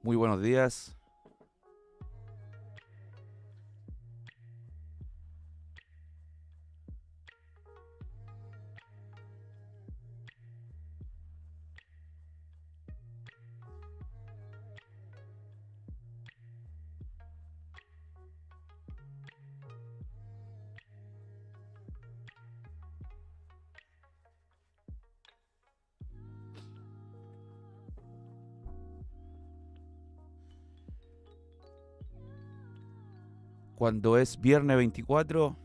Muy buenos días. Cuando es viernes 24,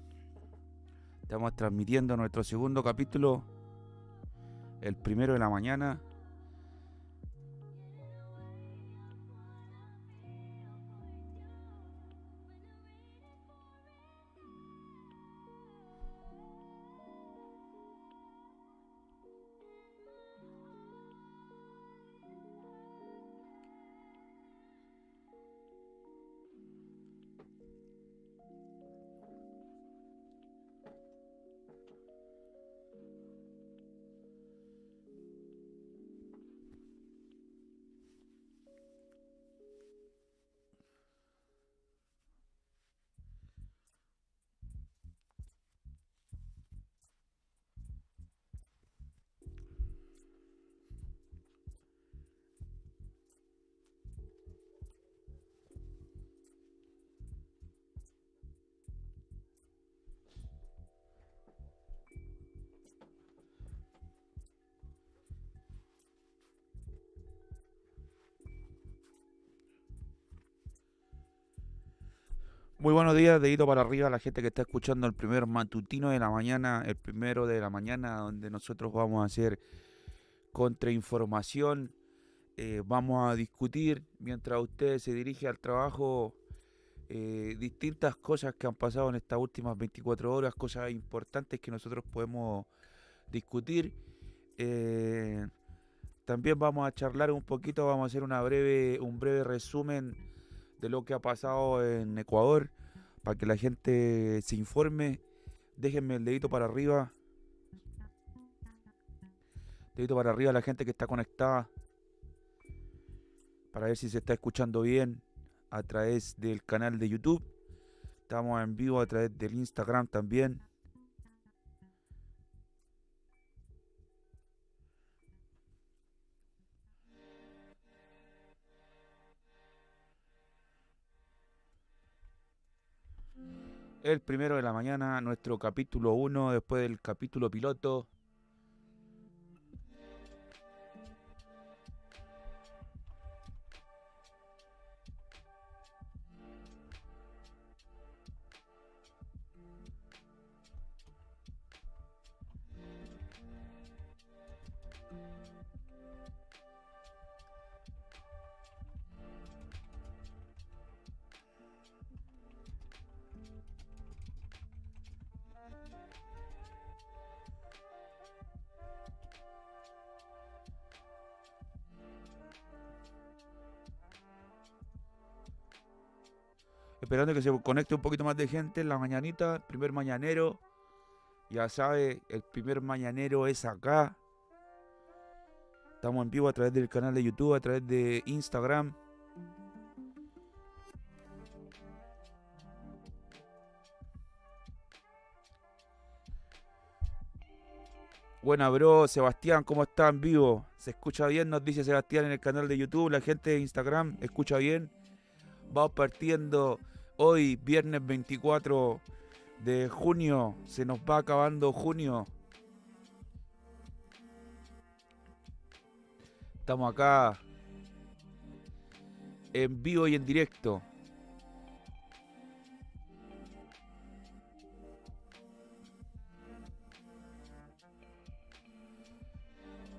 estamos transmitiendo nuestro segundo capítulo, el primero de la mañana. Muy buenos días, dedito para arriba a la gente que está escuchando el primer matutino de la mañana, el primero de la mañana, donde nosotros vamos a hacer contrainformación, vamos a discutir mientras usted se dirige al trabajo distintas cosas que han pasado en estas últimas 24 horas, cosas importantes que nosotros podemos discutir. Eh, También vamos a charlar un poquito, vamos a hacer un breve resumen de lo que ha pasado en Ecuador para que la gente se informe. Déjenme el dedito para arriba a la gente que está conectada para ver si se está escuchando bien a través del canal de YouTube. Estamos en vivo a través del Instagram también. El primero de la mañana, nuestro capítulo uno después del capítulo piloto. Esperando que se conecte un poquito más de gente en la mañanita, el primer mañanero. Ya sabe, el primer mañanero es acá. Estamos en vivo a través del canal de YouTube, a través de Instagram. Buena, bro, Sebastián, ¿cómo está en vivo? ¿Se escucha bien? Nos dice Sebastián en el canal de YouTube. La gente de Instagram, ¿escucha bien? Vamos partiendo hoy, viernes 24 de junio. Se nos va acabando junio. Estamos acá en vivo y en directo.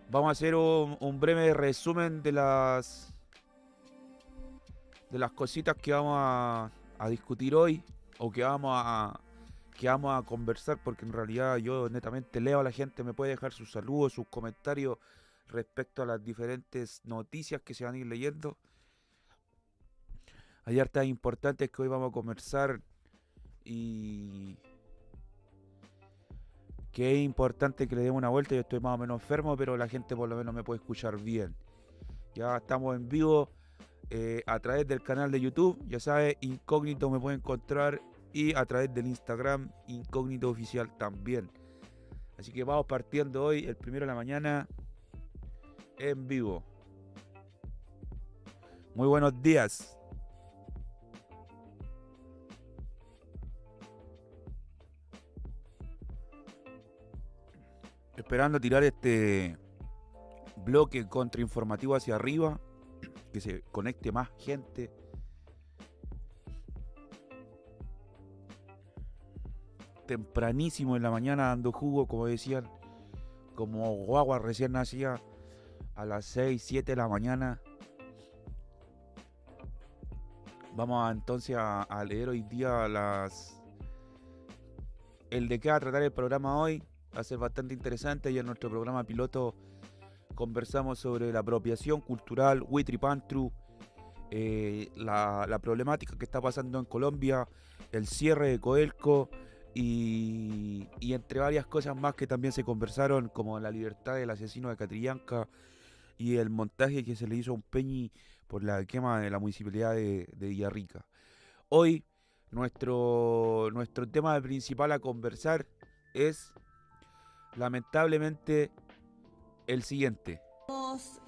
Vamos a hacer un breve resumen de las cositas que vamos a discutir hoy o que vamos a conversar, porque en realidad yo netamente leo a la gente, me puede dejar sus saludos, sus comentarios respecto a las diferentes noticias que se van a ir leyendo. Hay hartas importantes que hoy vamos a conversar y que es importante que le demos una vuelta. Yo estoy más o menos enfermo, pero la gente por lo menos me puede escuchar bien. Ya estamos en vivo a través del canal de YouTube, ya sabes, Incógnito me puede encontrar, y a través del Instagram, Incógnito Oficial también. Así que vamos partiendo hoy, el 1 de la mañana, en vivo. Muy buenos días. Esperando tirar este bloque contrainformativo hacia arriba, que se conecte más gente. Tempranísimo en la mañana dando jugo, como decían, como guagua recién nacida, a las 6, 7 de la mañana. Vamos entonces a leer hoy día el de qué va a tratar el programa hoy. Va a ser bastante interesante, y en nuestro programa piloto conversamos sobre la apropiación cultural, Huitripantru, la problemática que está pasando en Colombia, el cierre de Codelco y entre varias cosas más que también se conversaron, como la libertad del asesino de Catrillanca y el montaje que se le hizo a un Peñi por la quema de la municipalidad de Villarrica. Hoy nuestro tema principal a conversar es lamentablemente el siguiente. Hemos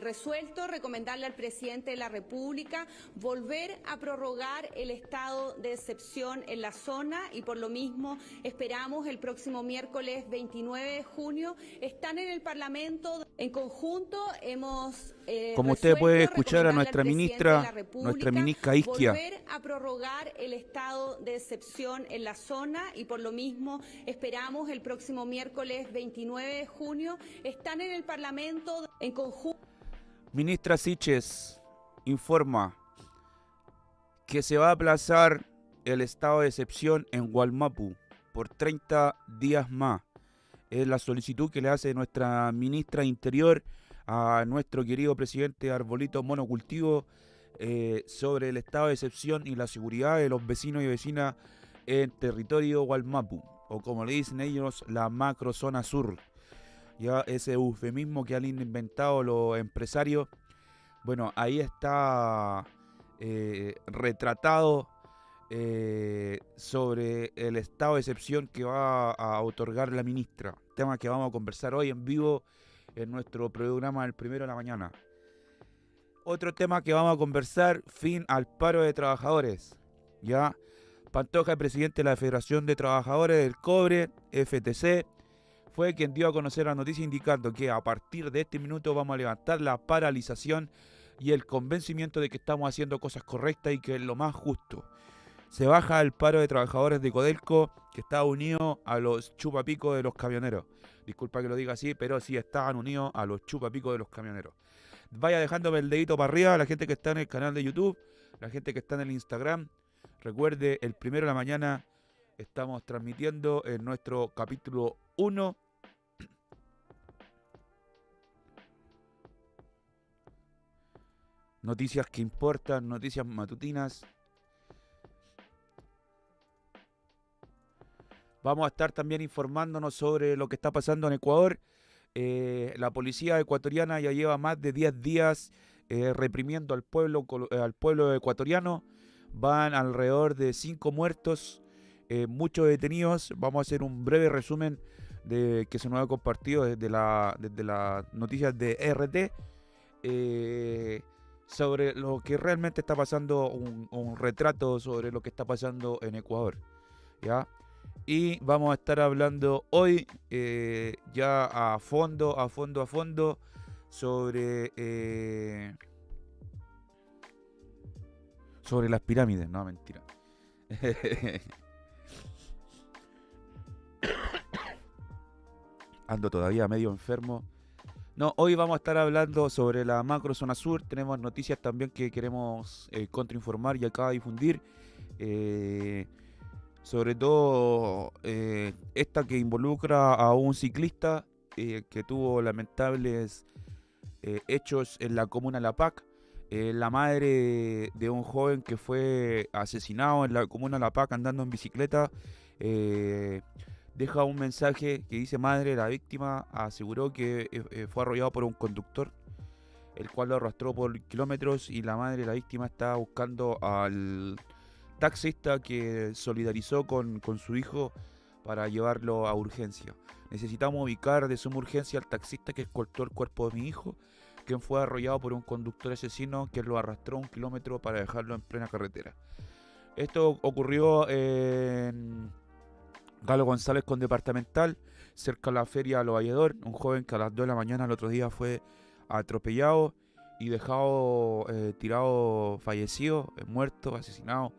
resuelto recomendarle al presidente de la República volver a prorrogar el estado de excepción en la zona, y por lo mismo esperamos el próximo miércoles 29 de junio. Están en el Parlamento. En conjunto hemos como usted puede escuchar a nuestra ministra Isquia, volver a prorrogar el estado de excepción en la zona, y por lo mismo esperamos el próximo miércoles 29 de junio. Están en el Parlamento en conjunto. Ministra Siches informa que se va a aplazar el estado de excepción en Gualmapu por 30 días más. Es la solicitud que le hace nuestra ministra Interior a nuestro querido presidente Arbolito Monocultivo sobre el estado de excepción y la seguridad de los vecinos y vecinas en territorio Gualmapu, o como le dicen ellos, la macrozona sur. Ya ese eufemismo que han inventado los empresarios, bueno, ahí está retratado sobre el estado de excepción que va a otorgar la ministra. Tema que vamos a conversar hoy en vivo en nuestro programa del 1 de la mañana. Otro tema que vamos a conversar, fin al paro de trabajadores. Ya Pantoja, el presidente de la Federación de Trabajadores del Cobre, FTC, fue quien dio a conocer la noticia indicando que a partir de este minuto vamos a levantar la paralización y el convencimiento de que estamos haciendo cosas correctas y que es lo más justo. Se baja el paro de trabajadores de Codelco, que está unido a los chupapicos de los camioneros. Disculpa que lo diga así, pero sí estaban unidos a los chupapicos de los camioneros. Vaya dejándome el dedito para arriba, la gente que está en el canal de YouTube, la gente que está en el Instagram. Recuerde, el 1 de la mañana estamos transmitiendo en nuestro capítulo 1. Noticias que importan, noticias matutinas. Vamos a estar también informándonos sobre lo que está pasando en Ecuador. La policía ecuatoriana ya lleva más de 10 días reprimiendo al pueblo ecuatoriano. Van alrededor de 5 muertos, muchos detenidos. Vamos a hacer un breve resumen de que se nos ha compartido desde las noticias de RT. Sobre lo que realmente está pasando, un retrato sobre lo que está pasando en Ecuador, ¿ya? Y vamos a estar hablando hoy ya a fondo sobre las pirámides, no, mentira. Ando todavía medio enfermo. No, hoy vamos a estar hablando sobre la macro zona sur. Tenemos noticias también que queremos contrainformar y acá difundir. Sobre todo esta que involucra a un ciclista que tuvo lamentables hechos en la comuna La Pac. La madre de un joven que fue asesinado en la comuna La Pac andando en bicicleta deja un mensaje que dice: madre, la víctima aseguró que fue arrollado por un conductor el cual lo arrastró por kilómetros y la madre de la víctima está buscando al taxista que solidarizó con su hijo para llevarlo a urgencia. Necesitamos ubicar de suma urgencia al taxista que escoltó el cuerpo de mi hijo, quien fue arrollado por un conductor asesino que lo arrastró 1 kilómetro para dejarlo en plena carretera. Esto ocurrió en Galo González con Departamental, cerca de la feria Lo Valledor. Un joven que a las 2 de la mañana el otro día fue atropellado y dejado tirado, fallecido, muerto, asesinado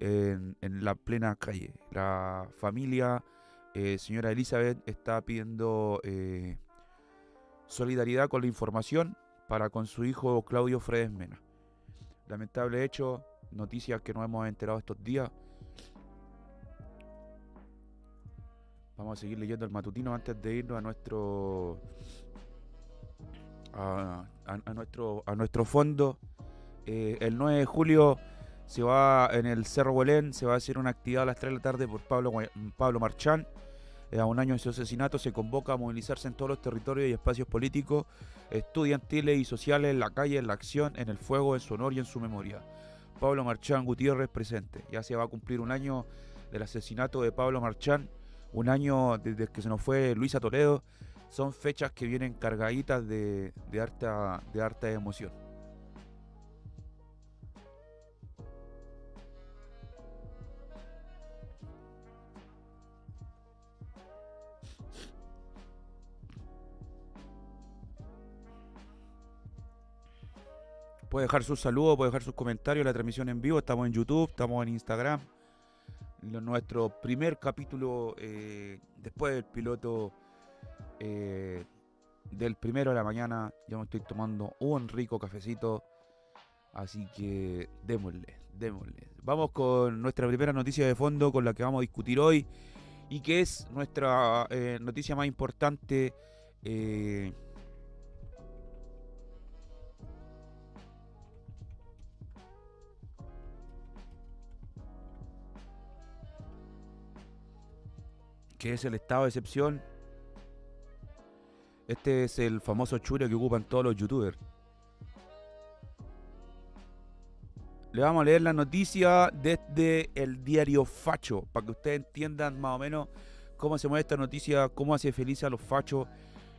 en la plena calle. La familia, señora Elizabeth, está pidiendo solidaridad con la información para con su hijo Claudio Fredes Mena. Lamentable hecho, noticias que nos hemos enterado estos días. Vamos a seguir leyendo el matutino antes de irnos a nuestro fondo. El 9 de julio se va en el Cerro Huelén, se va a hacer una actividad a las 3 de la tarde por Pablo Marchán. A un año de su asesinato se convoca a movilizarse en todos los territorios y espacios políticos, estudiantiles y sociales, en la calle, en la acción, en el fuego, en su honor y en su memoria. Pablo Marchán Gutiérrez presente. Ya se va a cumplir un año del asesinato de Pablo Marchán, un año desde que se nos fue Luisa Toledo. Son fechas que vienen cargaditas de harta emoción. Puede dejar sus saludos, puede dejar sus comentarios, la transmisión en vivo. Estamos en YouTube, estamos en Instagram. Nuestro primer capítulo después del piloto del 1 de la mañana. Ya me estoy tomando un rico cafecito. Así que démosle. Vamos con nuestra primera noticia de fondo con la que vamos a discutir hoy. Y que es nuestra noticia más importante. Que es el estado de excepción. Este es el famoso chure que ocupan todos los youtubers. Le vamos a leer la noticia desde el diario Facho, para que ustedes entiendan más o menos cómo se mueve esta noticia, cómo hace feliz a los fachos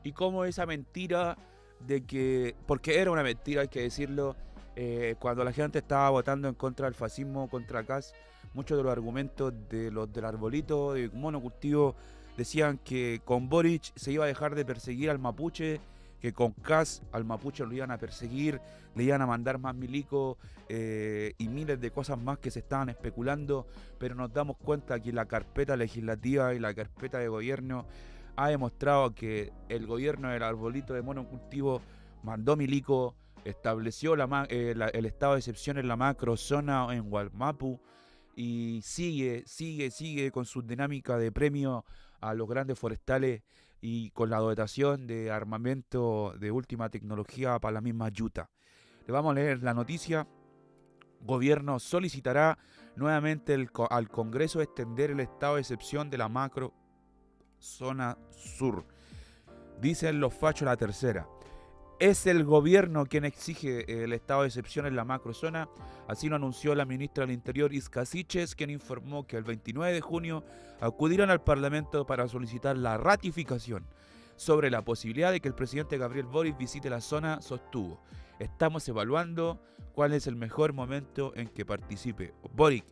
y cómo esa mentira de que, porque era una mentira, hay que decirlo, cuando la gente estaba votando en contra del fascismo, contra Kast, muchos de los argumentos de los del arbolito, de monocultivo, decían que con Boric se iba a dejar de perseguir al mapuche, que con Kast al mapuche lo iban a perseguir, le iban a mandar más milicos y miles de cosas más que se estaban especulando, pero nos damos cuenta que la carpeta legislativa y la carpeta de gobierno ha demostrado que el gobierno del arbolito de monocultivo mandó milicos, estableció el estado de excepción en la macrozona en Gualmapu y sigue con su dinámica de premio a los grandes forestales y con la dotación de armamento de última tecnología para la misma Yuta. Le vamos a leer la noticia. Gobierno solicitará nuevamente al Congreso extender el estado de excepción de la macro zona sur. Dicen los fachos la tercera. Es el gobierno quien exige el estado de excepción en la macrozona, así lo anunció la ministra del Interior Isca Siches, quien informó que el 29 de junio acudirán al Parlamento para solicitar la ratificación. Sobre la posibilidad de que el presidente Gabriel Boric visite la zona, sostuvo: estamos evaluando cuál es el mejor momento en que participe. Boric,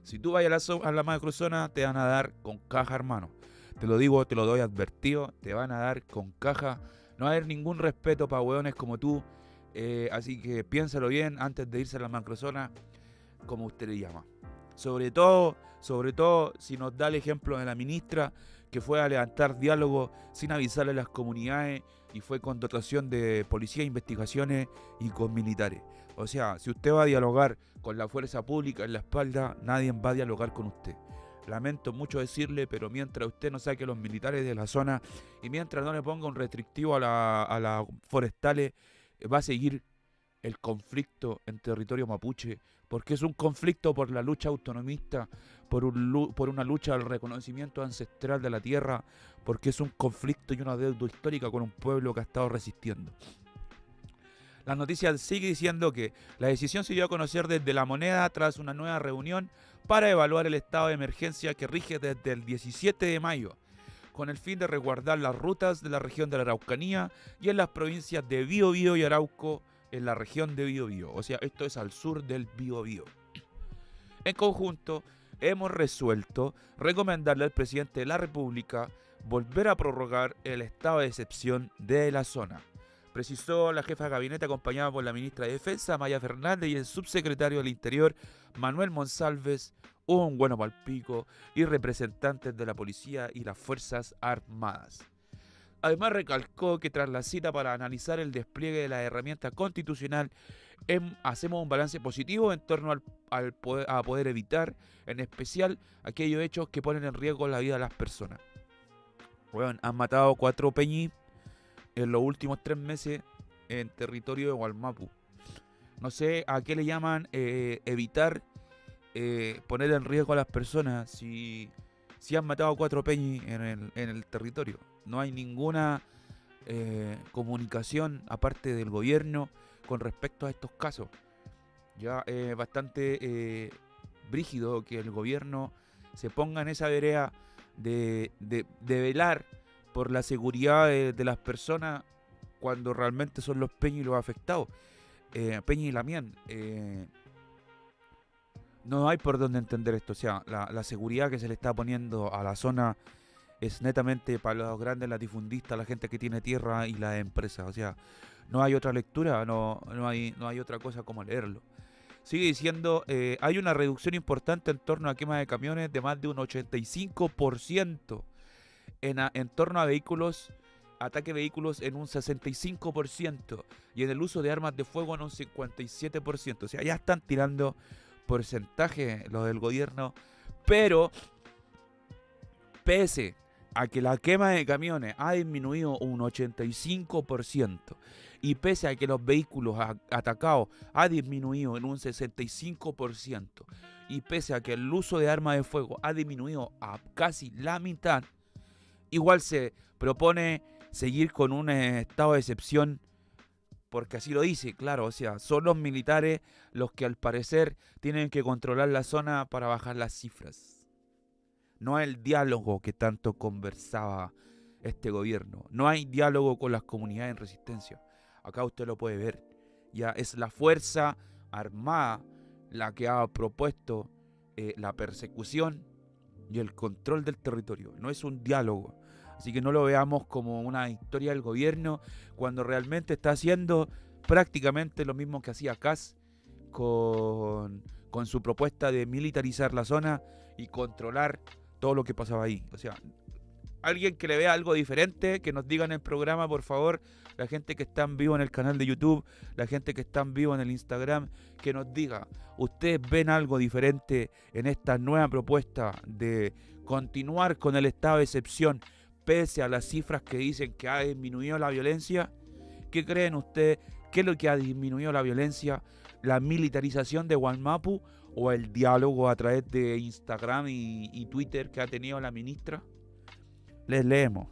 si tú vayas a la macrozona, te van a dar con caja, hermano. Te lo digo, te lo doy advertido, te van a dar con caja. No va a haber ningún respeto para hueones como tú, así que piénsalo bien antes de irse a la macrozona, como usted le llama. Sobre todo, si nos da el ejemplo de la ministra, que fue a levantar diálogo sin avisarle a las comunidades y fue con dotación de policía, investigaciones y con militares. O sea, si usted va a dialogar con la fuerza pública en la espalda, nadie va a dialogar con usted. Lamento mucho decirle, pero mientras usted no saque a los militares de la zona y mientras no le ponga un restrictivo a las forestales, va a seguir el conflicto en territorio mapuche, porque es un conflicto por la lucha autonomista, por una lucha al reconocimiento ancestral de la tierra, porque es un conflicto y una deuda histórica con un pueblo que ha estado resistiendo. La noticia sigue diciendo que la decisión se dio a conocer desde La Moneda tras una nueva reunión para evaluar el estado de emergencia que rige desde el 17 de mayo, con el fin de resguardar las rutas de la región de la Araucanía y en las provincias de Biobío y Arauco en la región de Biobío. O sea, esto es al sur del Biobío. En conjunto, hemos resuelto recomendarle al presidente de la República volver a prorrogar el estado de excepción de la zona, precisó la jefa de gabinete acompañada por la ministra de Defensa, Maya Fernández, y el subsecretario del Interior, Manuel Monsalves, un bueno palpico, y representantes de la policía y las Fuerzas Armadas. Además recalcó que tras la cita para analizar el despliegue de la herramienta constitucional, hacemos un balance positivo en torno a poder evitar, en especial, aquellos hechos que ponen en riesgo la vida de las personas. Bueno, han matado 4 peñis en los últimos 3 meses en territorio de Gualmapu. No sé a qué le llaman evitar poner en riesgo a las personas si han matado 4 peñis en el territorio. No hay ninguna comunicación aparte del gobierno con respecto a estos casos. Ya es bastante brígido que el gobierno se ponga en esa vereda de velar por la seguridad de las personas cuando realmente son los peñis los afectados. Peña y Lamián. No hay por dónde entender esto. O sea, la seguridad que se le está poniendo a la zona es netamente para los grandes latifundistas, la gente que tiene tierra y las empresas. O sea, no hay otra lectura, no hay otra cosa como leerlo. Sigue diciendo, hay una reducción importante en torno a quema de camiones de más de un 85%. En torno a vehículos, ataque de vehículos en un 65% y en el uso de armas de fuego en un 57%. O sea, ya están tirando porcentaje los del gobierno, pero pese a que la quema de camiones ha disminuido un 85% y pese a que los vehículos atacados ha disminuido en un 65% y pese a que el uso de armas de fuego ha disminuido a casi la mitad, igual se propone seguir con un estado de excepción, porque así lo dice, claro, o sea, son los militares los que al parecer tienen que controlar la zona para bajar las cifras. No hay el diálogo que tanto conversaba este gobierno. No hay diálogo con las comunidades en resistencia. Acá usted lo puede ver. Ya es la Fuerza Armada la que ha propuesto la persecución y el control del territorio. No es un diálogo. Así que no lo veamos como una victoria del gobierno cuando realmente está haciendo prácticamente lo mismo que hacía Kass con su propuesta de militarizar la zona y controlar todo lo que pasaba ahí. O sea, alguien que le vea algo diferente, que nos diga en el programa, por favor. La gente que está en vivo en el canal de YouTube, la gente que está en vivo en el Instagram, que nos diga, ¿ustedes ven algo diferente en esta nueva propuesta de continuar con el estado de excepción pese a las cifras que dicen que ha disminuido la violencia? ¿Qué creen ustedes? ¿Qué es lo que ha disminuido la violencia? ¿La militarización de Gualmapu o el diálogo a través de Instagram y Twitter que ha tenido la ministra? Les leemos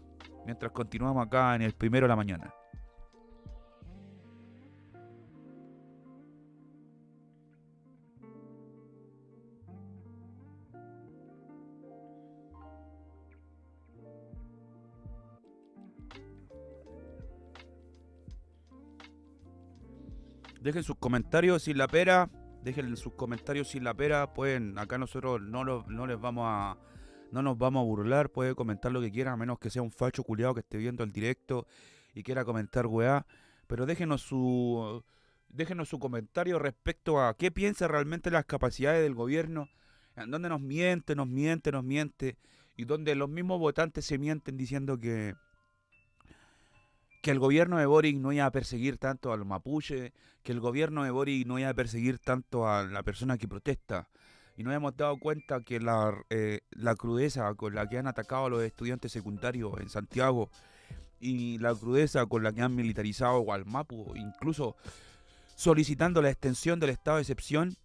mientras continuamos acá en el Primero de la Mañana. Dejen sus comentarios sin la pera. Dejen sus comentarios sin la pera. Pueden, acá nosotros no nos vamos a burlar. Puede comentar lo que quiera, a menos que sea un facho culiado que esté viendo el directo y quiera comentar weá. Pero déjenos su comentario respecto a qué piensa realmente las capacidades del gobierno. En donde nos miente. Y donde los mismos votantes se mienten diciendo que el gobierno de Boric no iba a perseguir tanto a los mapuches, que el gobierno de Boric no iba a perseguir tanto a la persona que protesta. Y nos hemos dado cuenta que la crudeza con la que han atacado a los estudiantes secundarios en Santiago y la crudeza con la que han militarizado Gualmapu, incluso solicitando la extensión del estado de excepción,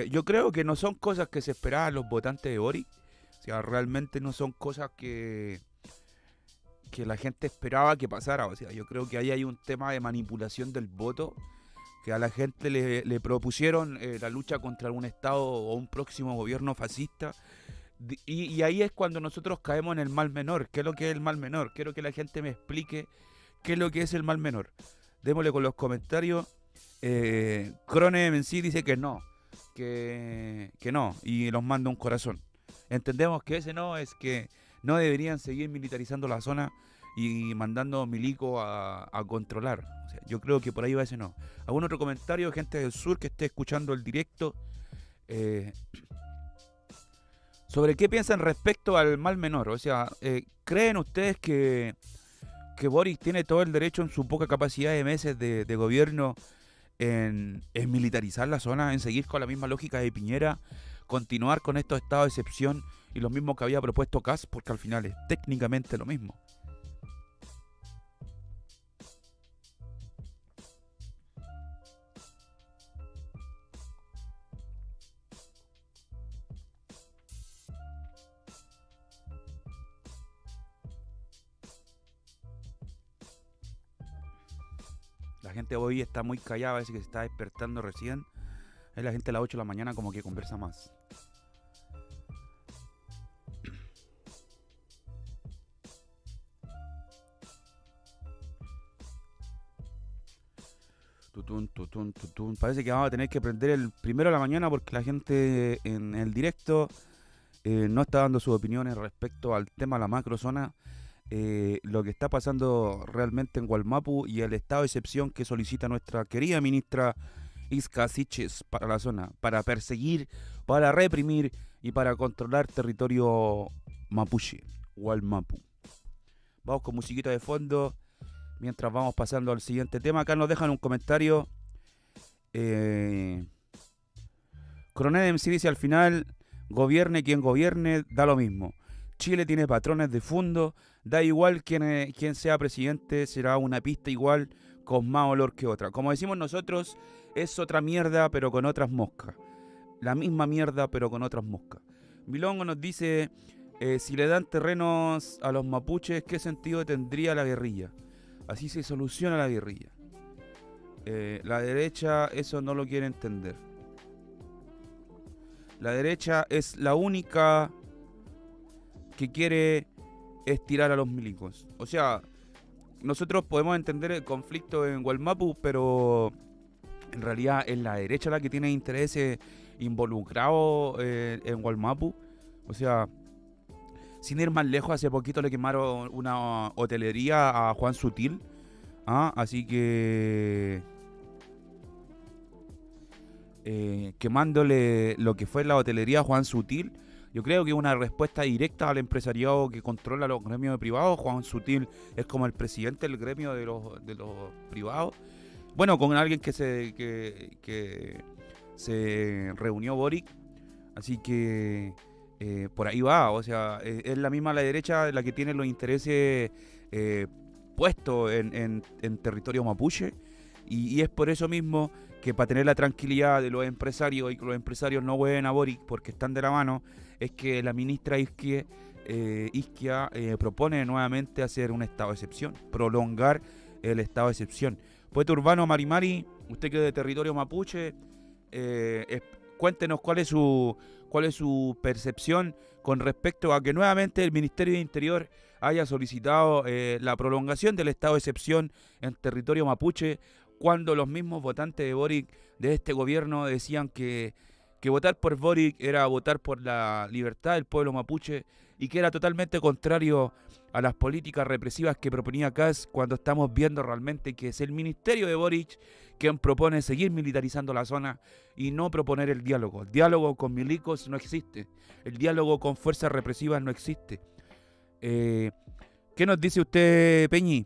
yo creo que no son cosas que se esperaban los votantes de Boric. O sea, realmente no son cosas que que la gente esperaba que pasara. O sea, yo creo que ahí hay un tema de manipulación del voto, que a la gente le propusieron la lucha contra un Estado o un próximo gobierno fascista. Y ahí es cuando nosotros caemos en el mal menor. ¿Qué es lo que es el mal menor? Quiero que la gente me explique qué es lo que es el mal menor. Démosle con los comentarios. Crone en sí dice que no, que no, y nos manda un corazón. Entendemos que ese no es que no deberían seguir militarizando la zona y mandando milicos a controlar. O sea, yo creo que por ahí va ese no. ¿Algún otro comentario, gente del sur que esté escuchando el directo? ¿Sobre qué piensan respecto al mal menor? O sea, ¿creen ustedes que Boric tiene todo el derecho en su poca capacidad de meses de gobierno en militarizar la zona, en seguir con la misma lógica de Piñera, continuar con estos estados de excepción y lo mismo que había propuesto Kast, porque al final es técnicamente lo mismo? La gente hoy está muy callada, parece que se está despertando recién. Es la gente a las 8 de la mañana como que conversa más. Tutun, tutun, tutun. Parece que vamos a tener que prender el primero de la mañana porque la gente en el directo no está dando sus opiniones respecto al tema de la macrozona. Lo que está pasando realmente en Wallmapu y el estado de excepción que solicita nuestra querida ministra Isca Siches para la zona, para perseguir, para reprimir y para controlar territorio mapuche, Wallmapu. Vamos con musiquita de fondo mientras vamos pasando al siguiente tema. Acá nos dejan un comentario. Coronel MC dice al final, gobierne quien gobierne, da lo mismo. Chile tiene patrones de fondo, da igual quien sea presidente, será una pista igual con más olor que otra. Como decimos nosotros, es otra mierda pero con otras moscas. La misma mierda pero con otras moscas. Milongo nos dice, si le dan terrenos a los mapuches, ¿qué sentido tendría la guerrilla? Así se soluciona la guerrilla. La derecha eso no lo quiere entender. La derecha es la única que quiere estirar a los milicos. O sea, nosotros podemos entender el conflicto en Wallmapu, pero en realidad es la derecha la que tiene intereses involucrados en Wallmapu. O sea, sin ir más lejos, hace poquito le quemaron una hotelería a Juan Sutil. Así que quemándole lo que fue la hotelería a Juan Sutil, yo creo que es una respuesta directa al empresariado que controla los gremios privados. Juan Sutil es como el presidente del gremio de los privados. Bueno, con alguien que se reunió Boric. Así que por ahí va. O sea, es la misma la derecha la que tiene los intereses puestos en territorio mapuche. Y es por eso mismo que para tener la tranquilidad de los empresarios y que los empresarios no hueven a Boric porque están de la mano, es que la ministra Isquia propone nuevamente hacer un estado de excepción, prolongar el estado de excepción. Poeta urbano Marimari, usted que es de territorio mapuche, cuéntenos cuál es su percepción con respecto a que nuevamente el Ministerio de Interior haya solicitado la prolongación del estado de excepción en territorio mapuche, cuando los mismos votantes de Boric, de este gobierno, decían que votar por Boric era votar por la libertad del pueblo mapuche y que era totalmente contrario a las políticas represivas que proponía Kast, cuando estamos viendo realmente que es el ministerio de Boric quien propone seguir militarizando la zona y no proponer el diálogo. El diálogo con milicos no existe. El diálogo con fuerzas represivas no existe. ¿Qué nos dice usted, Peñi?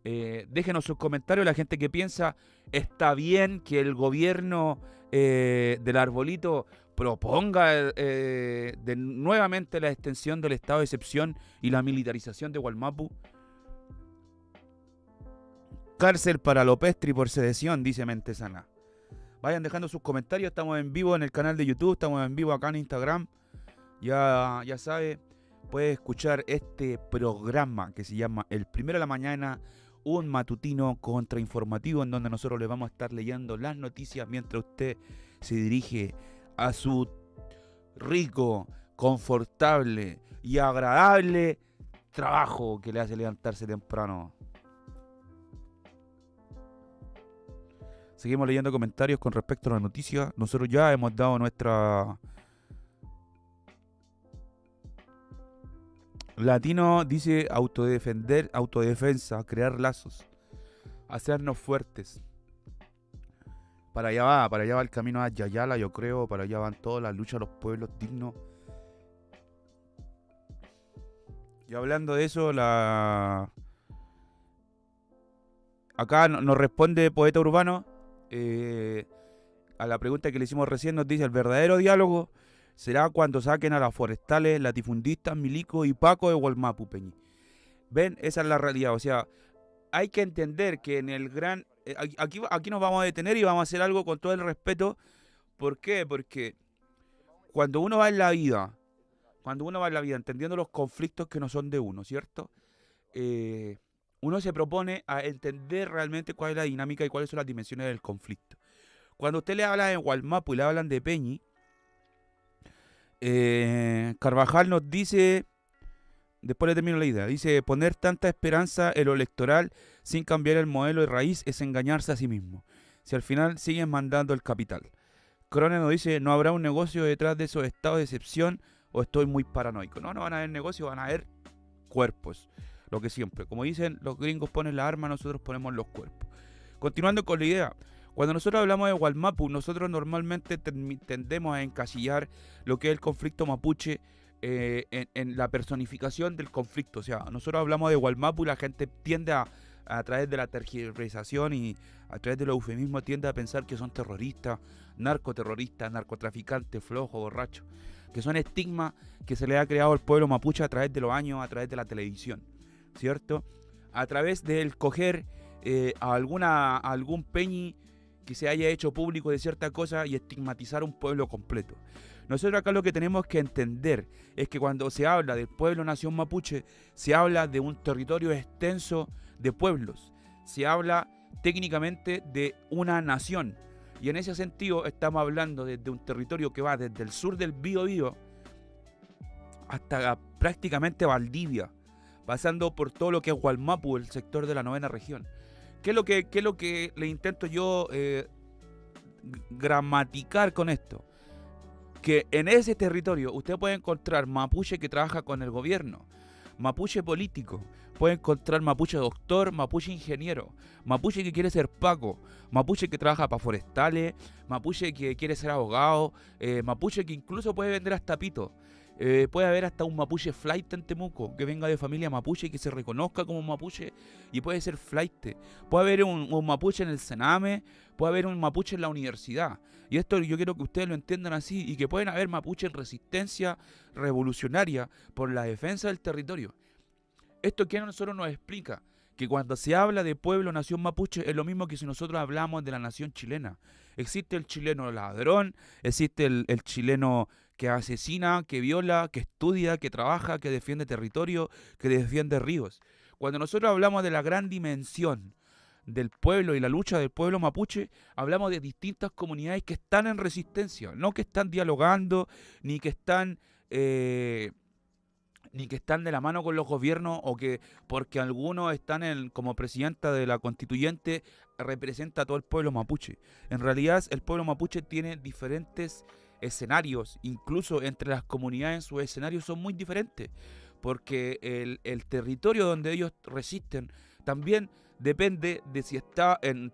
Déjenos sus comentarios. La gente que piensa, está bien que el gobierno del Arbolito proponga nuevamente la extensión del estado de excepción y la militarización de Wallmapu. Cárcel para Lopestri por sedición, dice Mentesana. Vayan dejando sus comentarios. Estamos en vivo en el canal de YouTube, estamos en vivo acá en Instagram. Ya sabe, puedes escuchar este programa que se llama El Primero de la Mañana, un matutino contrainformativo en donde nosotros le vamos a estar leyendo las noticias mientras usted se dirige a su rico, confortable y agradable trabajo que le hace levantarse temprano. Seguimos leyendo comentarios con respecto a la noticia. Nosotros ya hemos dado nuestra... Latino dice autodefensa, crear lazos, hacernos fuertes. Para allá va el camino a Yayala, yo creo, para allá van todas las luchas de los pueblos dignos. Y hablando de eso, acá nos responde Poeta Urbano, a la pregunta que le hicimos recién, nos dice: el verdadero diálogo será cuando saquen a las forestales, latifundistas, milicos y Paco de Gualmapu, Peñi. Ven, esa es la realidad. O sea, hay que entender que en el gran... Aquí nos vamos a detener y vamos a hacer algo con todo el respeto. ¿Por qué? Porque cuando uno va en la vida, entendiendo los conflictos que no son de uno, ¿cierto? Uno se propone a entender realmente cuál es la dinámica y cuáles son las dimensiones del conflicto. Cuando usted le habla de Gualmapu y le hablan de Peñi, Carvajal nos dice, después le termino la idea, dice: poner tanta esperanza en lo electoral sin cambiar el modelo de raíz es engañarse a sí mismo, si al final siguen mandando el capital. Crone nos dice: no habrá un negocio detrás de esos estados de excepción, o estoy muy paranoico. No van a haber negocios, van a haber cuerpos. Lo que siempre, como dicen, los gringos ponen la arma, nosotros ponemos los cuerpos. Continuando con la idea, cuando nosotros hablamos de Gualmapu, nosotros normalmente tendemos a encasillar lo que es el conflicto mapuche en la personificación del conflicto. O sea, nosotros hablamos de Gualmapu y la gente tiende a través de la tergiversación y a través de los eufemismos, tiende a pensar que son terroristas, narcoterroristas, narcotraficantes, flojos, borrachos, que son estigmas que se le ha creado al pueblo mapuche a través de los años, a través de la televisión, ¿cierto? A través del coger a algún peñi que se haya hecho público de cierta cosa y estigmatizar un pueblo completo. Nosotros acá lo que tenemos que entender es que cuando se habla del pueblo nación mapuche, se habla de un territorio extenso de pueblos, se habla técnicamente de una nación, y en ese sentido estamos hablando desde un territorio que va desde el sur del Biobío hasta prácticamente Valdivia, pasando por todo lo que es Gualmapu, el sector de la 9ª región. ¿Qué es lo que le intento yo gramaticar con esto? Que en ese territorio usted puede encontrar mapuche que trabaja con el gobierno, mapuche político, puede encontrar mapuche doctor, mapuche ingeniero, mapuche que quiere ser Paco, mapuche que trabaja para forestales, mapuche que quiere ser abogado, mapuche que incluso puede vender hasta pito. Puede haber hasta un mapuche flight en Temuco, que venga de familia mapuche y que se reconozca como mapuche y puede ser flight. Puede haber un mapuche en el Sename, puede haber un mapuche en la universidad. Y esto yo quiero que ustedes lo entiendan así, y que pueden haber mapuche en resistencia revolucionaria por la defensa del territorio. Esto que a nosotros nos explica que cuando se habla de pueblo, nación mapuche, es lo mismo que si nosotros hablamos de la nación chilena. Existe el chileno ladrón, existe el chileno que asesina, que viola, que estudia, que trabaja, que defiende territorio, que defiende ríos. Cuando nosotros hablamos de la gran dimensión del pueblo y la lucha del pueblo mapuche, hablamos de distintas comunidades que están en resistencia, no que están dialogando, ni que están de la mano con los gobiernos, o que porque algunos están como presidenta de la constituyente representa a todo el pueblo mapuche. En realidad el pueblo mapuche tiene diferentes escenarios, incluso entre las comunidades sus escenarios son muy diferentes, porque el territorio donde ellos resisten también depende de si está en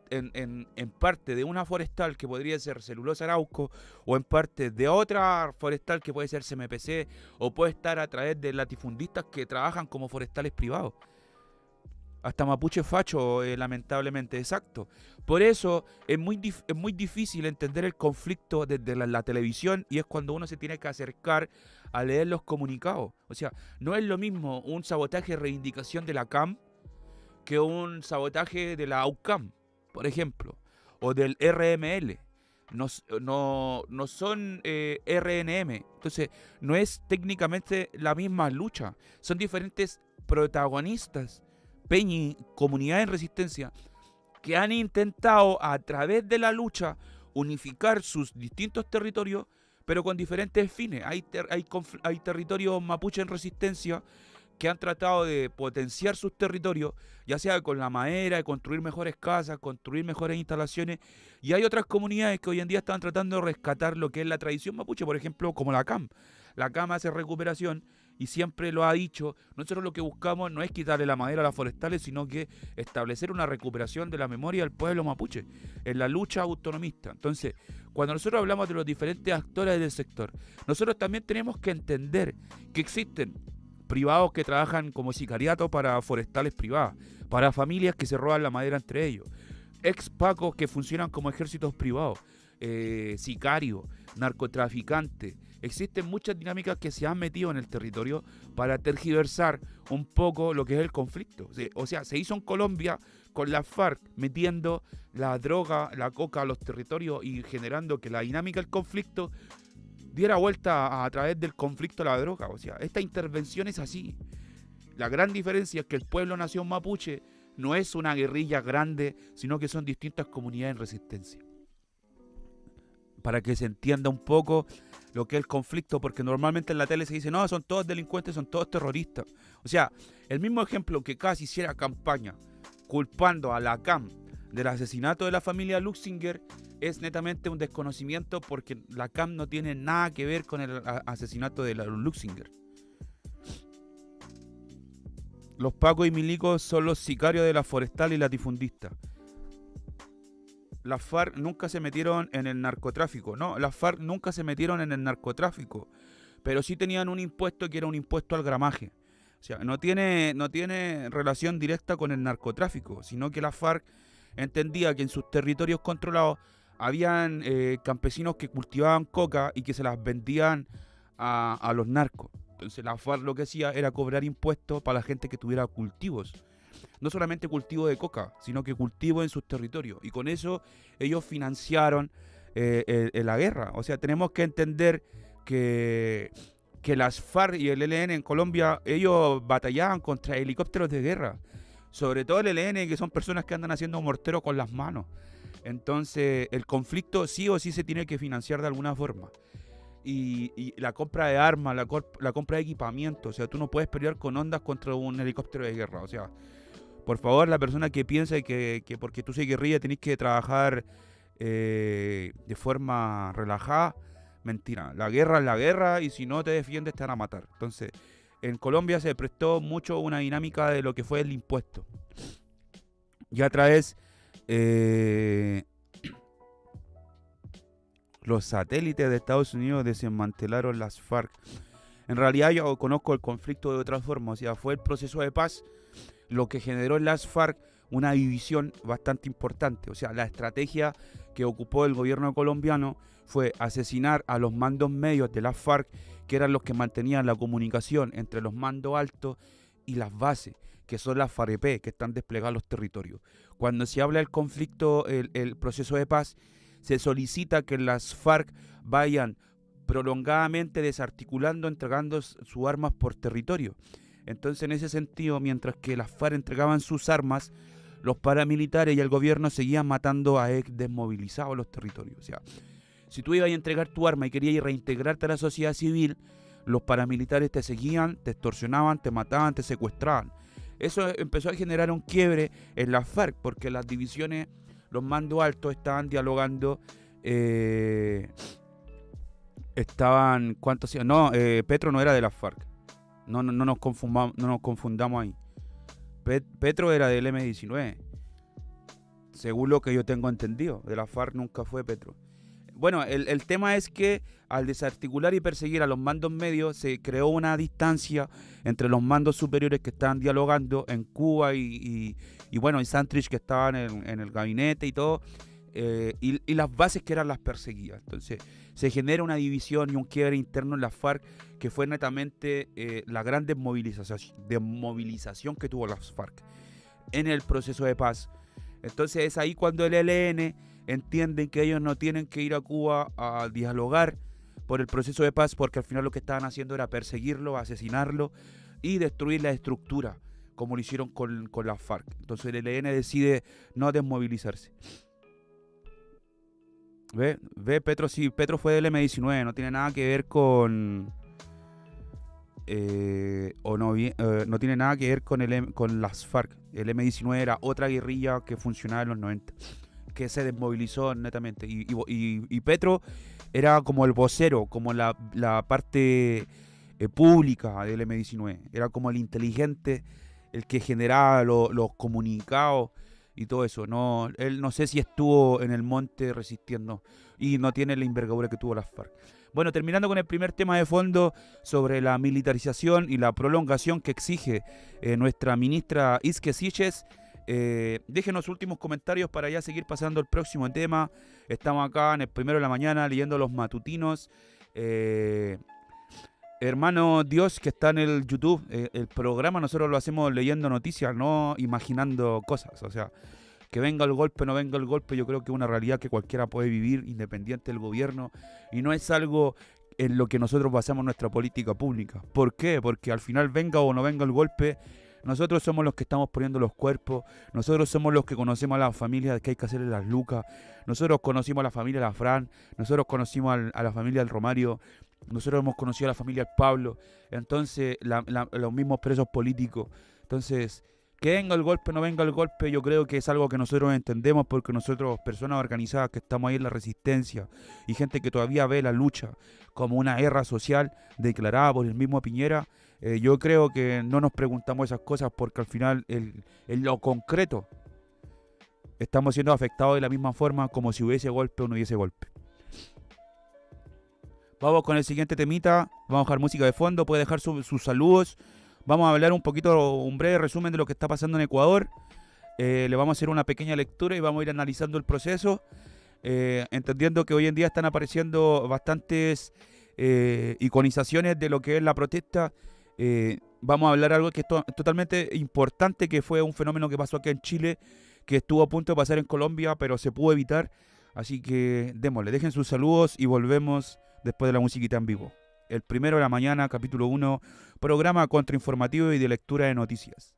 parte de una forestal que podría ser Celulosa Arauco, o en parte de otra forestal que puede ser CMPC, o puede estar a través de latifundistas que trabajan como forestales privados. Hasta mapuche facho, lamentablemente, exacto. Por eso es muy difícil entender el conflicto desde la televisión, y es cuando uno se tiene que acercar a leer los comunicados. O sea, no es lo mismo un sabotaje de reivindicación de la CAM que un sabotaje de la AUCAM, por ejemplo, o del RML. no son RNM. Entonces, no es técnicamente la misma lucha. Son diferentes protagonistas, Peñi, Comunidad en Resistencia, que han intentado a través de la lucha unificar sus distintos territorios, pero con diferentes fines. Hay territorios mapuche en resistencia que han tratado de potenciar sus territorios, ya sea con la madera, de construir mejores casas, construir mejores instalaciones, y hay otras comunidades que hoy en día están tratando de rescatar lo que es la tradición mapuche, por ejemplo, como la CAM. La CAM hace recuperación y siempre lo ha dicho, nosotros lo que buscamos no es quitarle la madera a las forestales, sino que establecer una recuperación de la memoria del pueblo mapuche, en la lucha autonomista. Entonces, cuando nosotros hablamos de los diferentes actores del sector, nosotros también tenemos que entender que existen privados que trabajan como sicariato para forestales privadas, para familias que se roban la madera entre ellos, ex pacos que funcionan como ejércitos privados, sicarios, narcotraficantes. Existen muchas dinámicas que se han metido en el territorio para tergiversar un poco lo que es el conflicto. O sea, se hizo en Colombia con la FARC metiendo la droga, la coca a los territorios y generando que la dinámica del conflicto diera vuelta a través del conflicto a la droga. O sea, esta intervención es así. La gran diferencia es que el pueblo nación mapuche no es una guerrilla grande, sino que son distintas comunidades en resistencia. Para que se entienda un poco lo que es el conflicto, porque normalmente en la tele se dice, no, son todos delincuentes, son todos terroristas. O sea, el mismo ejemplo que casi hiciera campaña culpando a la CAM del asesinato de la familia Luxinger es netamente un desconocimiento, porque la CAM no tiene nada que ver con el asesinato de la Luxinger. Los pacos y milicos son los sicarios de la forestal y latifundista. Las FARC nunca se metieron en el narcotráfico. No, las FARC nunca se metieron en el narcotráfico, pero sí tenían un impuesto que era un impuesto al gramaje. O sea, no tiene relación directa con el narcotráfico, sino que la FARC entendía que en sus territorios controlados habían campesinos que cultivaban coca y que se las vendían a los narcos. Entonces la FARC lo que hacía era cobrar impuestos para la gente que tuviera cultivos. No solamente cultivo de coca, sino que cultivo en sus territorios. Y con eso ellos financiaron la guerra. O sea, tenemos que entender que las FARC y el ELN en Colombia, ellos batallaban contra helicópteros de guerra. Sobre todo el ELN, que son personas que andan haciendo mortero con las manos. Entonces, el conflicto sí o sí se tiene que financiar de alguna forma. Y la compra de armas, la compra de equipamiento. O sea, tú no puedes pelear con ondas contra un helicóptero de guerra. O sea, por favor, la persona que piensa que porque tú seas guerrilla tenés que trabajar de forma relajada, mentira. La guerra es la guerra y si no te defiendes te van a matar. Entonces, en Colombia se prestó mucho una dinámica de lo que fue el impuesto. Y a través los satélites de Estados Unidos desmantelaron las FARC. En realidad yo conozco el conflicto de otra forma. O sea, fue el proceso de paz lo que generó en las FARC una división bastante importante. O sea, la estrategia que ocupó el gobierno colombiano fue asesinar a los mandos medios de las FARC, que eran los que mantenían la comunicación entre los mandos altos y las bases, que son las FAREP, que están desplegadas en los territorios. Cuando se habla del conflicto, el proceso de paz, se solicita que las FARC vayan prolongadamente desarticulando, entregando sus armas por territorio. Entonces, en ese sentido, mientras que las FARC entregaban sus armas, los paramilitares y el gobierno seguían matando a ex desmovilizados en los territorios. O sea, si tú ibas a entregar tu arma y querías reintegrarte a la sociedad civil, los paramilitares te seguían, te extorsionaban, te mataban, te secuestraban. Eso empezó a generar un quiebre en las FARC, porque las divisiones, los mandos altos estaban dialogando, ¿cuántos? No, Petro no era de las FARC. No nos confundamos ahí. Petro era del M-19. Según lo que yo tengo entendido, de la FARC nunca fue Petro. Bueno, el tema es que al desarticular y perseguir a los mandos medios se creó una distancia entre los mandos superiores que estaban dialogando en Cuba y bueno, en Santrich, que estaban en el gabinete y todo, y las bases que eran las perseguidas. Entonces se genera una división y un quiebre interno en las FARC que fue netamente la gran desmovilización que tuvo las FARC en el proceso de paz. Entonces es ahí cuando el ELN entienden que ellos no tienen que ir a Cuba a dialogar por el proceso de paz, porque al final lo que estaban haciendo era perseguirlo, asesinarlo y destruir la estructura, como lo hicieron con las FARC. Entonces el ELN decide no desmovilizarse. ¿Ve? Petro, sí, Petro fue del M-19, no tiene nada que ver con... no tiene nada que ver con las FARC. El M-19 era otra guerrilla que funcionaba en los 90, que se desmovilizó netamente. Y Petro era como el vocero, como la parte pública del M-19. Era como el inteligente, el que generaba los comunicados y todo eso. No, él no sé si estuvo en el monte resistiendo y no tiene la envergadura que tuvo las FARC. Bueno, terminando con el primer tema de fondo sobre la militarización y la prolongación que exige nuestra ministra Isque Siches. Déjenos sus últimos comentarios para ya seguir pasando al próximo tema. Estamos acá en el primero de la mañana leyendo los matutinos. Hermano Dios que está en el YouTube, el programa nosotros lo hacemos leyendo noticias, no imaginando cosas. O sea, que venga el golpe, no venga el golpe, yo creo que es una realidad que cualquiera puede vivir independiente del gobierno y no es algo en lo que nosotros basamos nuestra política pública. ¿Por qué? Porque al final venga o no venga el golpe, nosotros somos los que estamos poniendo los cuerpos, nosotros somos los que conocemos a las familias que hay que hacerle las lucas, nosotros conocimos a la familia La Fran, nosotros conocimos a la familia del Romario, nosotros hemos conocido a la familia del Pablo, entonces los mismos presos políticos. Entonces, que venga el golpe, no venga el golpe, yo creo que es algo que nosotros entendemos porque nosotros, personas organizadas que estamos ahí en la resistencia y gente que todavía ve la lucha como una guerra social declarada por el mismo Piñera, yo creo que no nos preguntamos esas cosas porque al final en lo concreto estamos siendo afectados de la misma forma como si hubiese golpe o no hubiese golpe. Vamos con el siguiente temita, vamos a dejar música de fondo, puede dejar sus saludos. Vamos a hablar un breve resumen de lo que está pasando en Ecuador. Le vamos a hacer una pequeña lectura y vamos a ir analizando el proceso, entendiendo que hoy en día están apareciendo bastantes iconizaciones de lo que es la protesta. Vamos a hablar algo que es totalmente importante, que fue un fenómeno que pasó aquí en Chile, que estuvo a punto de pasar en Colombia, pero se pudo evitar. Así que démosle, dejen sus saludos y volvemos después de la musiquita en vivo. El primero de la mañana, capítulo 1, programa contrainformativo y de lectura de noticias.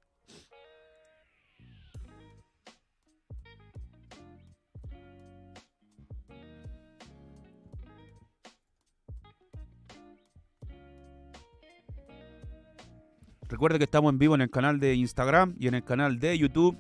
Recuerde que estamos en vivo en el canal de Instagram y en el canal de YouTube.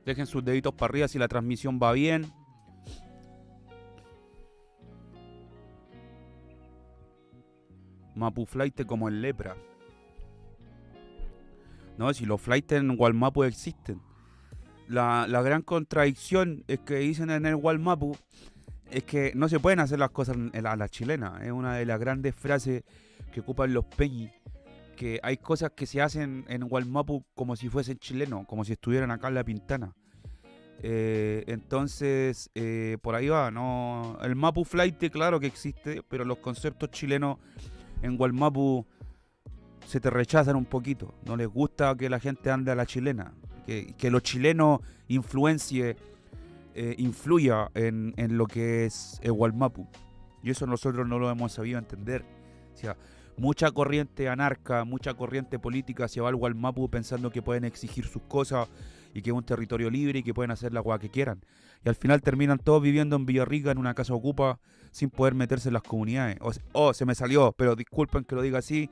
Dejen sus deditos para arriba si la transmisión va bien. Mapu flight como el lepra. No, si los flights en Walmapu existen. La gran contradicción es que dicen en el Walmapu es que no se pueden hacer las cosas a la chilena. Es una de las grandes frases que ocupan los peñis. Que hay cosas que se hacen en Walmapu como si fuesen chilenos, como si estuvieran acá en La Pintana. Entonces, por ahí va, ¿no? El Mapu Flight, claro que existe, pero los conceptos chilenos en Walmapu se te rechazan un poquito. No les gusta que la gente ande a la chilena, que los chilenos influya en lo que es el Walmapu. Y eso nosotros no lo hemos sabido entender. O sea, mucha corriente anarca, mucha corriente política se va al Walmapu pensando que pueden exigir sus cosas y que es un territorio libre y que pueden hacer la hueá que quieran. Y al final terminan todos viviendo en Villarrica en una casa ocupa sin poder meterse en las comunidades. Se me salió, pero disculpen que lo diga así,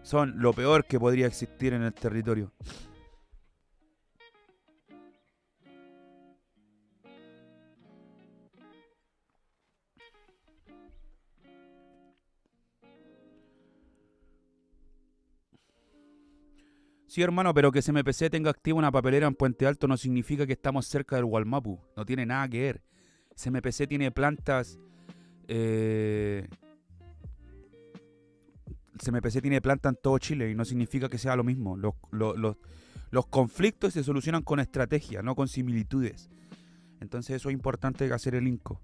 son lo peor que podría existir en el territorio. Sí, hermano, pero que CMPC tenga activa una papelera en Puente Alto no significa que estamos cerca del Walmapu. No tiene nada que ver. CMPC tiene plantas... CMPC tiene plantas en todo Chile y no significa que sea lo mismo. Los conflictos se solucionan con estrategia, no con similitudes. Entonces eso es importante hacer el INCO.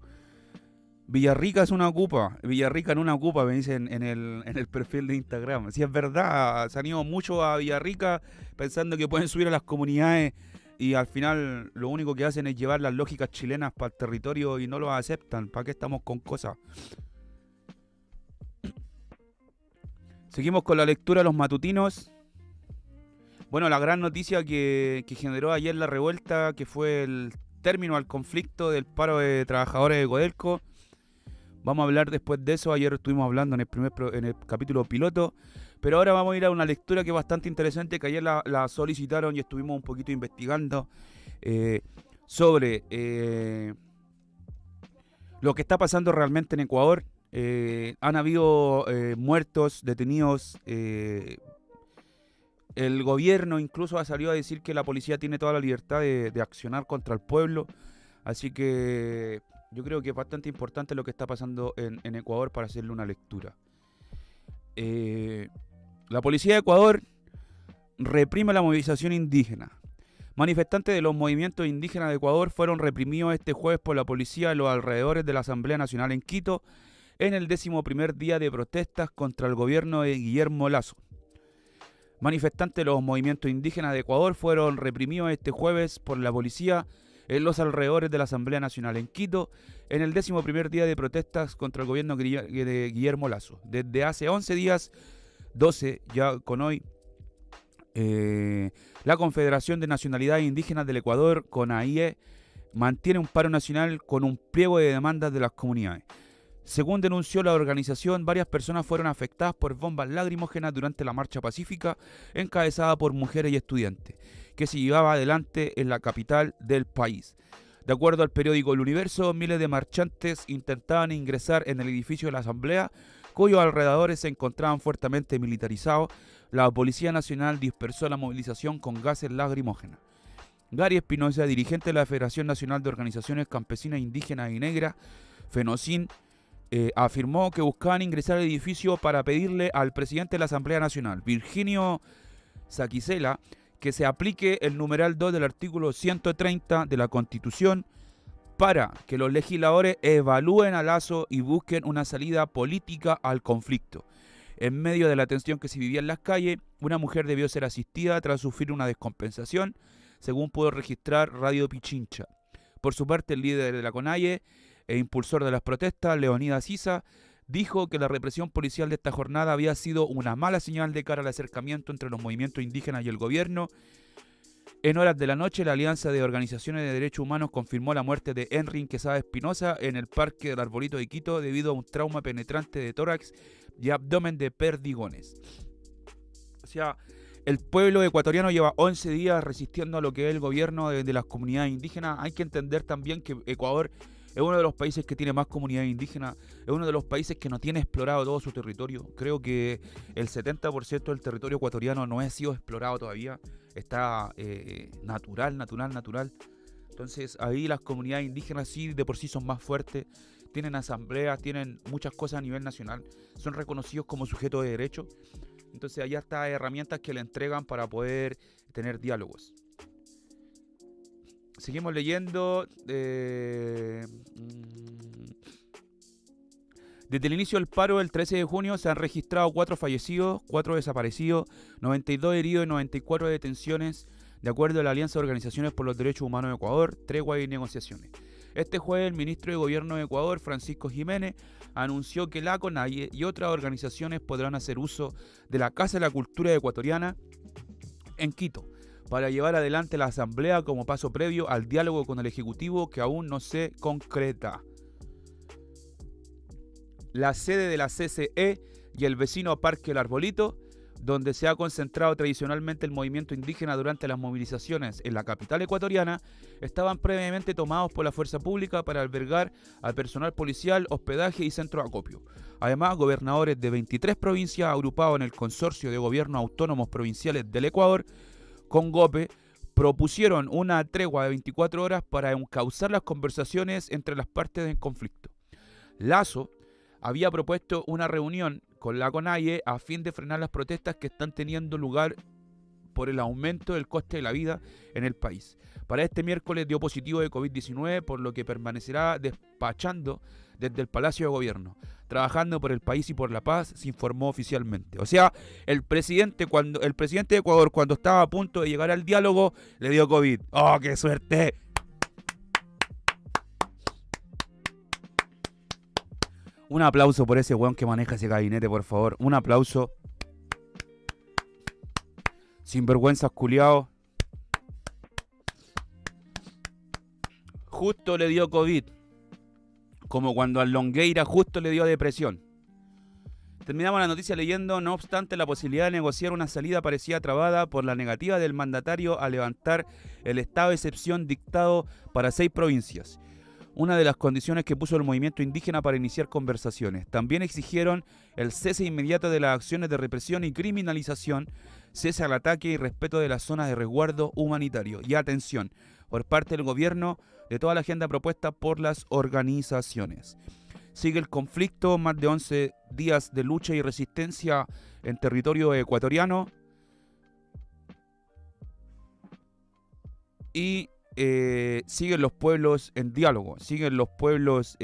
Villarrica es una ocupa, Villarrica en una ocupa, me dicen en el perfil de Instagram. Si es verdad, se han ido mucho a Villarrica pensando que pueden subir a las comunidades y al final lo único que hacen es llevar las lógicas chilenas para el territorio y no lo aceptan. ¿Para qué estamos con cosas? Seguimos con la lectura de los matutinos. Bueno, la gran noticia que generó ayer la revuelta, que fue el término al conflicto del paro de trabajadores de Codelco. Vamos a hablar después de eso. Ayer estuvimos hablando en el capítulo piloto. Pero ahora vamos a ir a una lectura que es bastante interesante, que ayer la solicitaron y estuvimos un poquito investigando sobre lo que está pasando realmente en Ecuador. Han habido muertos, detenidos. El gobierno incluso ha salido a decir que la policía tiene toda la libertad de accionar contra el pueblo. Así que yo creo que es bastante importante lo que está pasando en Ecuador para hacerle una lectura. La policía de Ecuador reprime la movilización indígena. Manifestantes de los movimientos indígenas de Ecuador fueron reprimidos este jueves por la policía en los alrededores de la Asamblea Nacional en Quito en el 11º día de protestas contra el gobierno de Guillermo Lasso. Manifestantes de los movimientos indígenas de Ecuador fueron reprimidos este jueves por la policía en los alrededores de la Asamblea Nacional en Quito, en el 11º día de protestas contra el gobierno de Guillermo Lasso. Desde hace 11 días, 12 ya con hoy, la Confederación de Nacionalidades Indígenas del Ecuador, CONAIE, mantiene un paro nacional con un pliego de demandas de las comunidades. Según denunció la organización, varias personas fueron afectadas por bombas lacrimógenas durante la marcha pacífica encabezada por mujeres y estudiantes, que se llevaba adelante en la capital del país. De acuerdo al periódico El Universo, miles de marchantes intentaban ingresar en el edificio de la Asamblea, cuyos alrededores se encontraban fuertemente militarizados. La Policía Nacional dispersó la movilización con gases lacrimógenos. Gary Espinosa, dirigente de la Federación Nacional de Organizaciones Campesinas Indígenas y Negras, FENOCIN, afirmó que buscaban ingresar al edificio para pedirle al presidente de la Asamblea Nacional, Virginio Saquicela, que se aplique el numeral 2 del artículo 130 de la Constitución para que los legisladores evalúen a Lasso y busquen una salida política al conflicto. En medio de la tensión que se vivía en las calles, una mujer debió ser asistida tras sufrir una descompensación, según pudo registrar Radio Pichincha. Por su parte, el líder de la CONAIE e impulsor de las protestas, Leonidas Issa, dijo que la represión policial de esta jornada había sido una mala señal de cara al acercamiento entre los movimientos indígenas y el gobierno. En horas de la noche, la Alianza de Organizaciones de Derechos Humanos confirmó la muerte de Henry Quesada Espinosa en el Parque del Arbolito de Quito debido a un trauma penetrante de tórax y abdomen de perdigones. O sea, el pueblo ecuatoriano lleva 11 días resistiendo a lo que es el gobierno de las comunidades indígenas. Hay que entender también que Ecuador es uno de los países que tiene más comunidades indígenas, es uno de los países que no tiene explorado todo su territorio. Creo que el 70% del territorio ecuatoriano no ha sido explorado todavía, está natural. Entonces ahí las comunidades indígenas sí de por sí son más fuertes, tienen asambleas, tienen muchas cosas a nivel nacional, son reconocidos como sujetos de derecho. Entonces allá están herramientas que le entregan para poder tener diálogos. Seguimos leyendo. Desde el inicio del paro, el 13 de junio, se han registrado 4 fallecidos, 4 desaparecidos, 92 heridos y 94 detenciones, de acuerdo a la Alianza de Organizaciones por los Derechos Humanos de Ecuador, tregua y negociaciones. Este jueves, el ministro de Gobierno de Ecuador, Francisco Jiménez, anunció que la CONAIE y otras organizaciones podrán hacer uso de la Casa de la Cultura Ecuatoriana en Quito, para llevar adelante la asamblea como paso previo al diálogo con el Ejecutivo que aún no se concreta. La sede de la CCE y el vecino Parque El Arbolito, donde se ha concentrado tradicionalmente el movimiento indígena durante las movilizaciones en la capital ecuatoriana, estaban previamente tomados por la fuerza pública para albergar al personal policial, hospedaje y centro de acopio. Además, gobernadores de 23 provincias agrupados en el Consorcio de Gobiernos Autónomos Provinciales del Ecuador, CONGOPE, propusieron una tregua de 24 horas para encauzar las conversaciones entre las partes en conflicto. Lasso había propuesto una reunión con la CONAIE a fin de frenar las protestas que están teniendo lugar por el aumento del coste de la vida en el país. Para este miércoles dio positivo de COVID-19, por lo que permanecerá despachando desde el Palacio de Gobierno, trabajando por el país y por la paz, se informó oficialmente. O sea, el presidente de Ecuador, cuando estaba a punto de llegar al diálogo, le dio COVID. ¡Oh, qué suerte! Un aplauso por ese weón que maneja ese gabinete, por favor. Un aplauso. Sinvergüenzas culiados. Justo le dio COVID. Como cuando al Longueira justo le dio depresión. Terminamos la noticia leyendo: no obstante, la posibilidad de negociar una salida parecía trabada por la negativa del mandatario a levantar el estado de excepción dictado para 6 provincias. Una de las condiciones que puso el movimiento indígena para iniciar conversaciones. También exigieron el cese inmediato de las acciones de represión y criminalización, cese al ataque y respeto de las zonas de resguardo humanitario. Y atención, por parte del gobierno, de toda la agenda propuesta por las organizaciones. Sigue el conflicto, más de 11 días de lucha y resistencia en territorio ecuatoriano. Y siguen los pueblos en diálogo, siguen los pueblos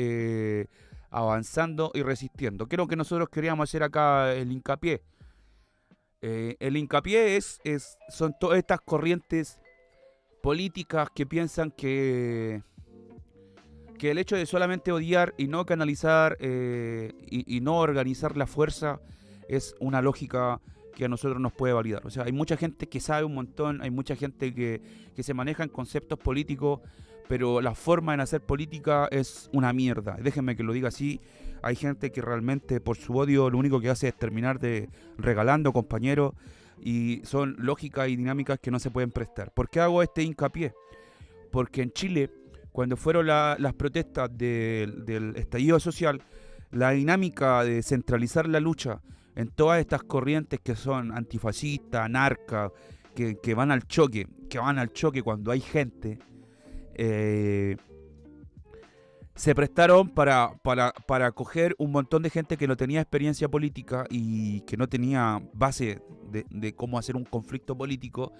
avanzando y resistiendo. Creo que nosotros queríamos hacer acá el hincapié. El hincapié son todas estas corrientes políticas que piensan que el hecho de solamente odiar y no canalizar y no organizar la fuerza es una lógica que a nosotros nos puede validar. O sea, hay mucha gente que sabe un montón, hay mucha gente que se maneja en conceptos políticos, pero la forma en hacer política es una mierda. Déjenme que lo diga así. Hay gente que realmente por su odio lo único que hace es terminar regalando compañeros, y son lógicas y dinámicas que no se pueden prestar. ¿Por qué hago este hincapié? Porque en Chile, cuando fueron las protestas del estallido social, la dinámica de centralizar la lucha en todas estas corrientes que son antifascistas, anarcas, que van al choque, cuando hay gente, se prestaron para acoger un montón de gente que no tenía experiencia política y que no tenía base de cómo hacer un conflicto político,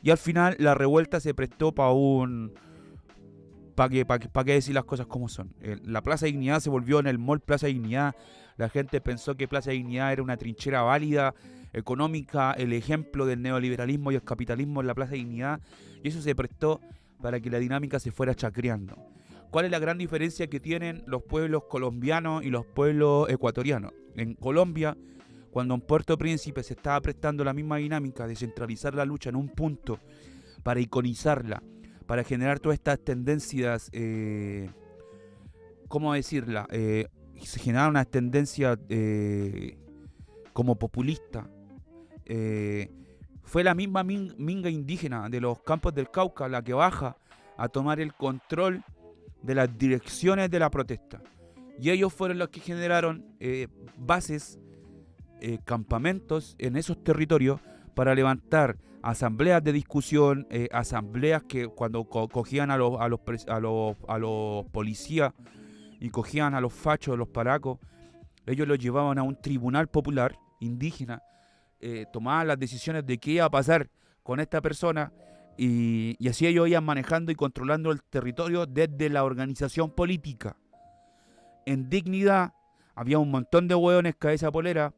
y al final la revuelta se prestó para qué decir las cosas como son. La Plaza Dignidad se volvió en el mall Plaza Dignidad. La gente pensó que Plaza Dignidad era una trinchera válida, económica, el ejemplo del neoliberalismo y el capitalismo en la Plaza Dignidad, y eso se prestó para que la dinámica se fuera chacreando. ¿Cuál es la gran diferencia que tienen los pueblos colombianos y los pueblos ecuatorianos? En Colombia, cuando en Puerto Príncipe se estaba prestando la misma dinámica de centralizar la lucha en un punto para iconizarla, para generar todas estas tendencias, ¿cómo decirla? Se generaron unas tendencias como populista. Fue la misma minga indígena de los campos del Cauca la que baja a tomar el control de las direcciones de la protesta. Y ellos fueron los que generaron bases, campamentos en esos territorios para levantar asambleas de discusión, asambleas que cuando cogían a los policías y cogían a los fachos, a los paracos, ellos los llevaban a un tribunal popular indígena, tomaban las decisiones de qué iba a pasar con esta persona, y así ellos iban manejando y controlando el territorio desde la organización política. En Dignidad había un montón de hueones cabeza polera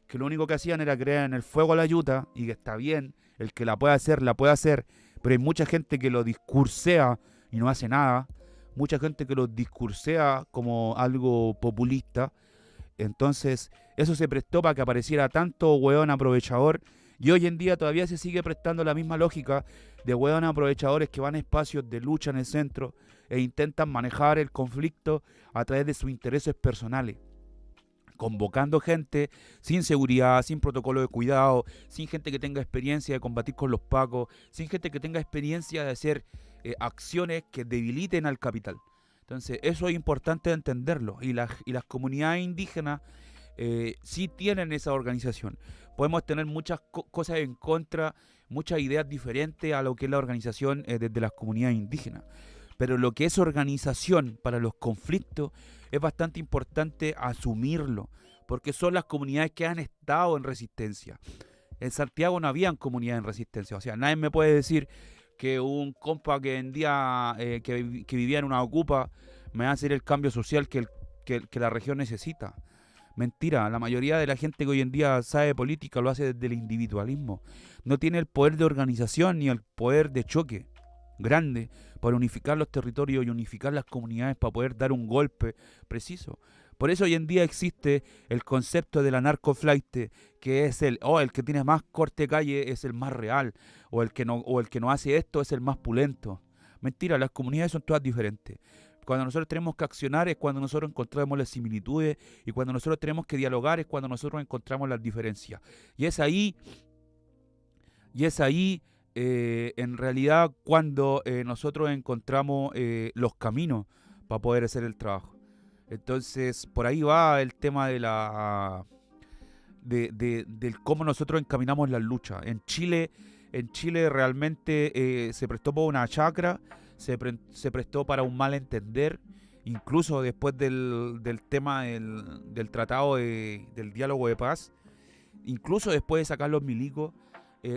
que lo único que hacían era creer en el fuego a la yuta, y que está bien, el que la puede hacer, pero hay mucha gente que lo discursea y no hace nada, mucha gente que lo discursea como algo populista. Entonces eso se prestó para que apareciera tanto hueón aprovechador, y hoy en día todavía se sigue prestando la misma lógica de hueón aprovechadores que van a espacios de lucha en el centro e intentan manejar el conflicto a través de sus intereses personales, convocando gente sin seguridad, sin protocolo de cuidado, sin gente que tenga experiencia de combatir con los pacos, sin gente que tenga experiencia de hacer acciones que debiliten al capital. Entonces eso es importante entenderlo, y las comunidades indígenas sí tienen esa organización. Podemos tener muchas cosas en contra, muchas ideas diferentes a lo que es la organización desde las comunidades indígenas, pero lo que es organización para los conflictos es bastante importante asumirlo, porque son las comunidades que han estado en resistencia. En Santiago no habían comunidades en resistencia. O sea, nadie me puede decir que un compa que vendía, que vivía en una ocupa, me va a hacer el cambio social que la región necesita. Mentira, la mayoría de la gente que hoy en día sabe política lo hace desde el individualismo. No tiene el poder de organización ni el poder de choque grande para unificar los territorios y unificar las comunidades para poder dar un golpe preciso. Por eso hoy en día existe el concepto de la narcoflaite, que es el que tiene más corte de calle es el más real, o el que no hace esto es el más pulento. Mentira, las comunidades son todas diferentes. Cuando nosotros tenemos que accionar es cuando nosotros encontramos las similitudes, y cuando nosotros tenemos que dialogar es cuando nosotros encontramos las diferencias. Y es ahí, en realidad, cuando nosotros encontramos los caminos para poder hacer el trabajo. Entonces, por ahí va el tema del cómo nosotros encaminamos las luchas. En Chile realmente se prestó por una chacra, se prestó para un malentender, incluso después del tema del tratado del diálogo de paz, incluso después de sacar los milicos,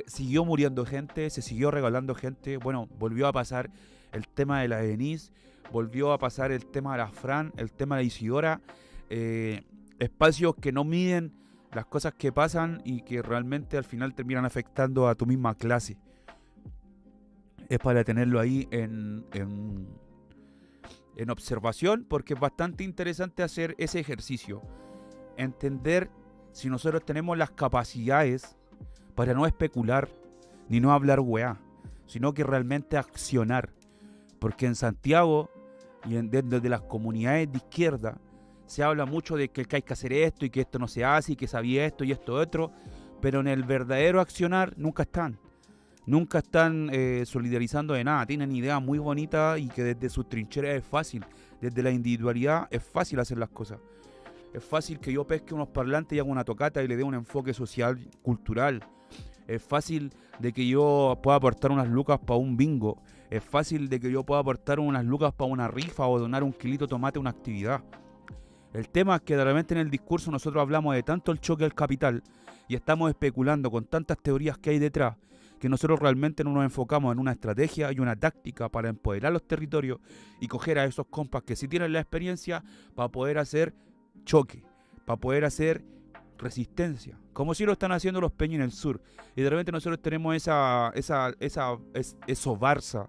siguió muriendo gente, se siguió regalando gente. Bueno, volvió a pasar el tema de la Denise, volvió a pasar el tema de la Fran, el tema de la Isidora, espacios que no miden las cosas que pasan y que realmente al final terminan afectando a tu misma clase. Es para tenerlo ahí en observación, porque es bastante interesante hacer ese ejercicio. Entender si nosotros tenemos las capacidades para no especular ni no hablar weá, sino que realmente accionar. Porque en Santiago y dentro de las comunidades de izquierda se habla mucho de que hay que hacer esto y que esto no se hace y que sabía esto y esto otro, pero en el verdadero accionar nunca están. Nunca están solidarizando de nada. Tienen ideas muy bonitas y que desde sus trincheras es fácil. Desde la individualidad es fácil hacer las cosas. Es fácil que yo pesque unos parlantes y haga una tocata y le dé un enfoque social, cultural. Es fácil de que yo pueda aportar unas lucas para un bingo. Es fácil de que yo pueda aportar unas lucas para una rifa o donar un kilito de tomate a una actividad. El tema es que realmente en el discurso nosotros hablamos de tanto el choque al capital y estamos especulando con tantas teorías que hay detrás, que nosotros realmente no nos enfocamos en una estrategia y una táctica para empoderar los territorios y coger a esos compas que sí tienen la experiencia para poder hacer choque, para poder hacer resistencia, como si lo están haciendo los peñas en el sur. Y de repente nosotros tenemos eso Barça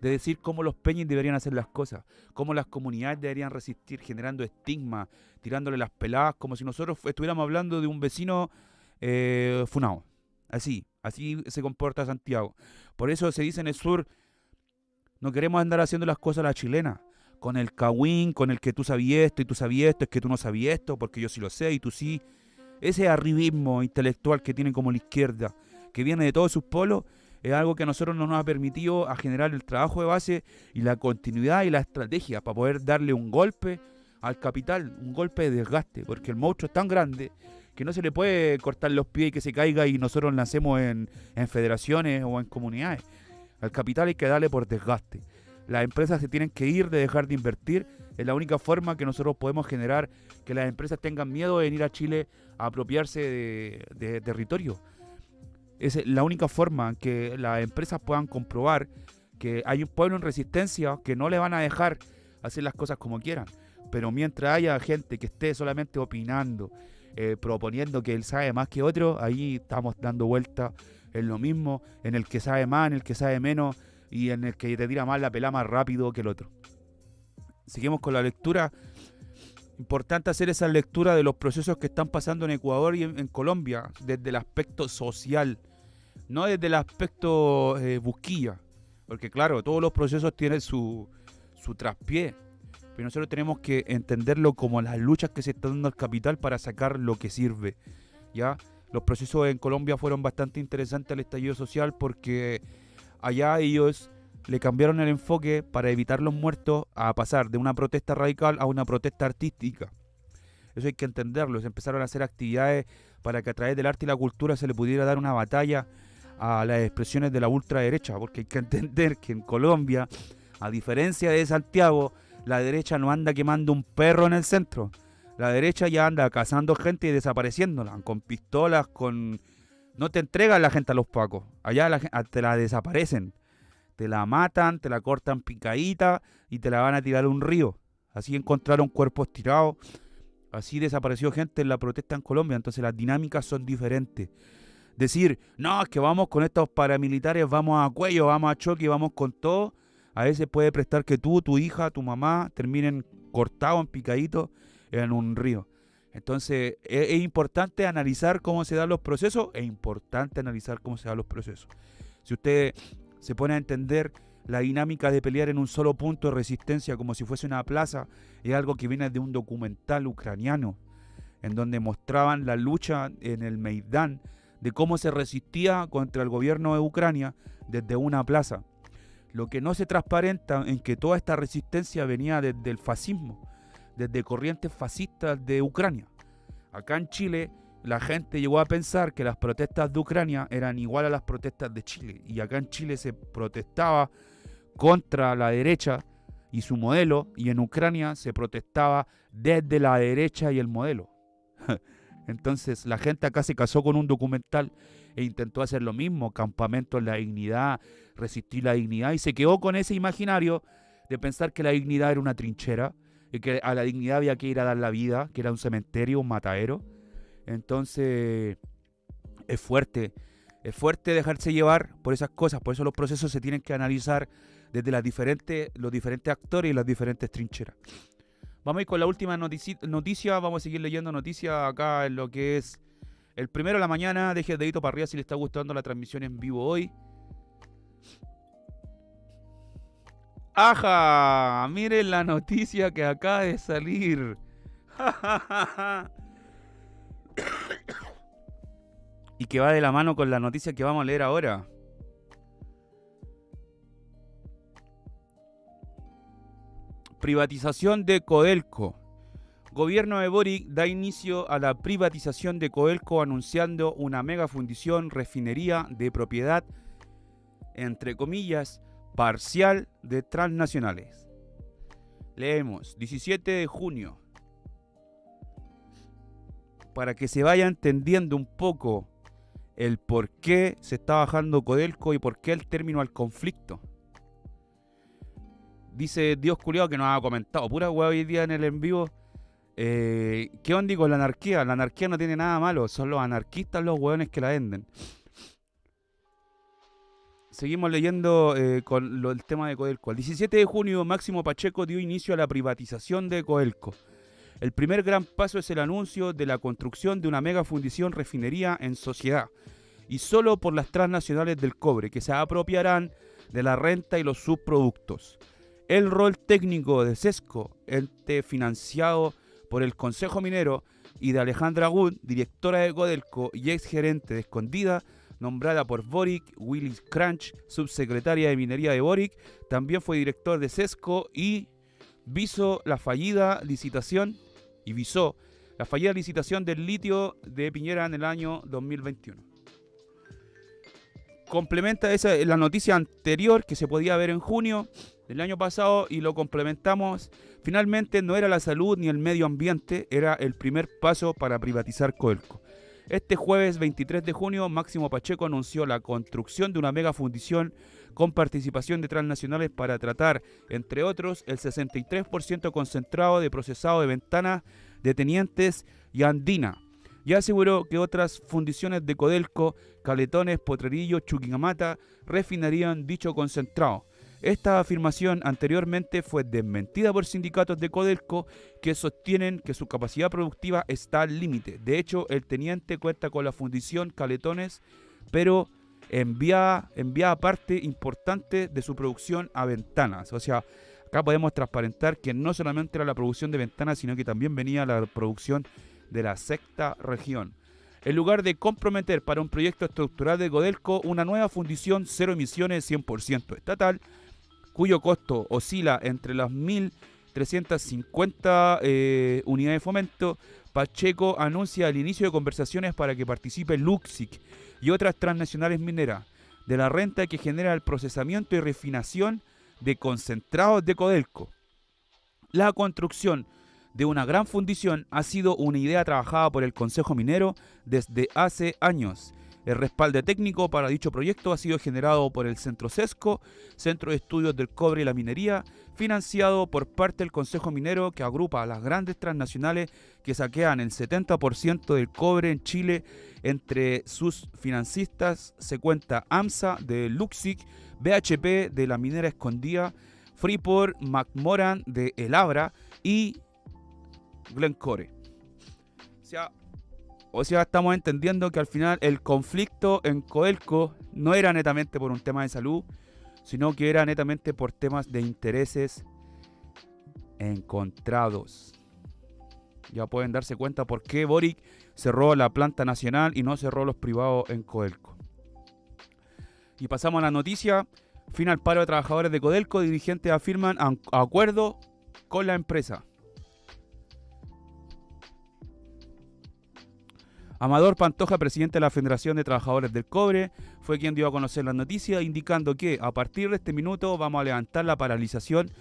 de decir cómo los peñas deberían hacer las cosas, cómo las comunidades deberían resistir, generando estigma, tirándole las peladas, como si nosotros estuviéramos hablando de un vecino funado. Así se comporta Santiago. Por eso se dice en el sur, no queremos andar haciendo las cosas a la chilena, con el cagüín, con el que tú sabías esto y tú sabías esto, es que tú no sabías esto, porque yo sí lo sé y tú sí. Ese arribismo intelectual que tiene como la izquierda, que viene de todos sus polos, es algo que a nosotros no nos ha permitido a generar el trabajo de base y la continuidad y la estrategia para poder darle un golpe al capital, un golpe de desgaste, porque el monstruo es tan grande que no se le puede cortar los pies y que se caiga y nosotros lancemos en federaciones o en comunidades. Al capital hay que darle por desgaste. Las empresas se tienen que ir de dejar de invertir. Es la única forma que nosotros podemos generar que las empresas tengan miedo de venir a Chile a apropiarse de territorio. Es la única forma que las empresas puedan comprobar que hay un pueblo en resistencia que no le van a dejar hacer las cosas como quieran. Pero mientras haya gente que esté solamente opinando, proponiendo que él sabe más que otro, ahí estamos dando vuelta en lo mismo, en el que sabe más, en el que sabe menos y en el que te tira más la pelada más rápido que el otro. Seguimos con la lectura. Importante hacer esa lectura de los procesos que están pasando en Ecuador y en Colombia desde el aspecto social, no desde el aspecto busquilla, porque claro, todos los procesos tienen su traspié, pero nosotros tenemos que entenderlo como las luchas que se están dando al capital para sacar lo que sirve, ¿ya? Los procesos en Colombia fueron bastante interesantes al estallido social porque allá ellos le cambiaron el enfoque para evitar los muertos a pasar de una protesta radical a una protesta artística. Eso hay que entenderlo. Se empezaron a hacer actividades para que a través del arte y la cultura se le pudiera dar una batalla a las expresiones de la ultraderecha, porque hay que entender que en Colombia, a diferencia de Santiago, la derecha no anda quemando un perro en el centro. La derecha ya anda cazando gente y desapareciéndola, con pistolas, con No te entregan la gente a los pacos. Allá te la desaparecen. Te la matan, te la cortan picadita y te la van a tirar a un río. Así encontraron cuerpos tirados. Así desapareció gente en la protesta en Colombia. Entonces las dinámicas son diferentes. Decir, no, es que vamos con estos paramilitares, vamos a cuello, vamos a choque, vamos con todo. A veces puede prestar que tú, tu hija, tu mamá terminen cortados en picaditos en un río. Entonces es importante analizar cómo se dan los procesos. Si usted se pone a entender la dinámica de pelear en un solo punto de resistencia como si fuese una plaza, es algo que viene de un documental ucraniano en donde mostraban la lucha en el Maidán de cómo se resistía contra el gobierno de Ucrania desde una plaza. Lo que no se transparenta en que toda esta resistencia venía desde el fascismo, desde corrientes fascistas de Ucrania. Acá en Chile la gente llegó a pensar que las protestas de Ucrania eran igual a las protestas de Chile. Y acá en Chile se protestaba contra la derecha y su modelo, y en Ucrania se protestaba desde la derecha y el modelo. Entonces la gente acá se casó con un documental e intentó hacer lo mismo, campamento en la dignidad, resistir la dignidad, y se quedó con ese imaginario de pensar que la dignidad era una trinchera, y que a la dignidad había que ir a dar la vida, que era un cementerio, un matadero. Entonces es fuerte dejarse llevar por esas cosas. Por eso los procesos se tienen que analizar desde los diferentes actores y las diferentes trincheras. Vamos a ir con la última noticia. Vamos a seguir leyendo noticias acá en lo que es el primero de la mañana. Deje el dedito para arriba si le está gustando la transmisión en vivo hoy. ¡Ajá! Miren la noticia que acaba de salir. Y que va de la mano con la noticia que vamos a leer ahora. Privatización de Codelco. Gobierno de Boric da inicio a la privatización de Codelco anunciando una megafundición refinería de propiedad, entre comillas, parcial de transnacionales. Leemos, 17 de junio. Para que se vaya entendiendo un poco el por qué se está bajando Codelco y por qué el término al conflicto. Dice Dios culiao que nos ha comentado pura hueá hoy día en el en vivo. ¿Qué onda con la anarquía? La anarquía no tiene nada malo, son los anarquistas los hueones que la venden. Seguimos leyendo con el tema de Codelco. El 17 de junio, Máximo Pacheco dio inicio a la privatización de Codelco. El primer gran paso es el anuncio de la construcción de una megafundición refinería en sociedad y solo por las transnacionales del cobre, que se apropiarán de la renta y los subproductos. El rol técnico de Sesco, ente financiado por el Consejo Minero, y de Alejandra Wood, directora de Codelco y exgerente de Escondida, nombrada por Boric. Willis Crunch, subsecretaria de Minería de Boric, también fue director de Sesco y visó la fallida licitación del litio de Piñera en el año 2021. Complementa la noticia anterior que se podía ver en junio del año pasado y lo complementamos. Finalmente no era la salud ni el medio ambiente, era el primer paso para privatizar Codelco. Este jueves 23 de junio, Máximo Pacheco anunció la construcción de una megafundición con participación de transnacionales para tratar, entre otros, el 63% concentrado de procesado de Ventana, de Tenientes y Andina. Y aseguró que otras fundiciones de Codelco, Caletones, Potrerillo, Chuquicamata, refinarían dicho concentrado. Esta afirmación anteriormente fue desmentida por sindicatos de Codelco que sostienen que su capacidad productiva está al límite. De hecho, el teniente cuenta con la fundición Caletones, pero envía parte importante de su producción a Ventanas. O sea, acá podemos transparentar que no solamente era la producción de Ventanas, sino que también venía la producción de la sexta región. En lugar de comprometer para un proyecto estructural de Codelco una nueva fundición cero emisiones 100% estatal, cuyo costo oscila entre las 1.350 unidades de fomento, Pacheco anuncia el inicio de conversaciones para que participe Luxic y otras transnacionales mineras de la renta que genera el procesamiento y refinación de concentrados de Codelco. La construcción de una gran fundición ha sido una idea trabajada por el Consejo Minero desde hace años. El respaldo técnico para dicho proyecto ha sido generado por el Centro CESCO, Centro de Estudios del Cobre y la Minería, financiado por parte del Consejo Minero, que agrupa a las grandes transnacionales que saquean el 70% del cobre en Chile. Entre sus financistas se cuenta AMSA de Luxic, BHP de la Minera Escondida, Freeport McMoran de El Abra y Glencore. O sea, estamos entendiendo que al final el conflicto en Codelco no era netamente por un tema de salud, sino que era netamente por temas de intereses encontrados. Ya pueden darse cuenta por qué Boric cerró la planta nacional y no cerró los privados en Codelco. Y pasamos a la noticia. Fin al paro de trabajadores de Codelco. Dirigentes afirman acuerdo con la empresa. Amador Pantoja, presidente de la Federación de Trabajadores del Cobre, fue quien dio a conocer la noticia, indicando que a partir de este minuto vamos a levantar la paralización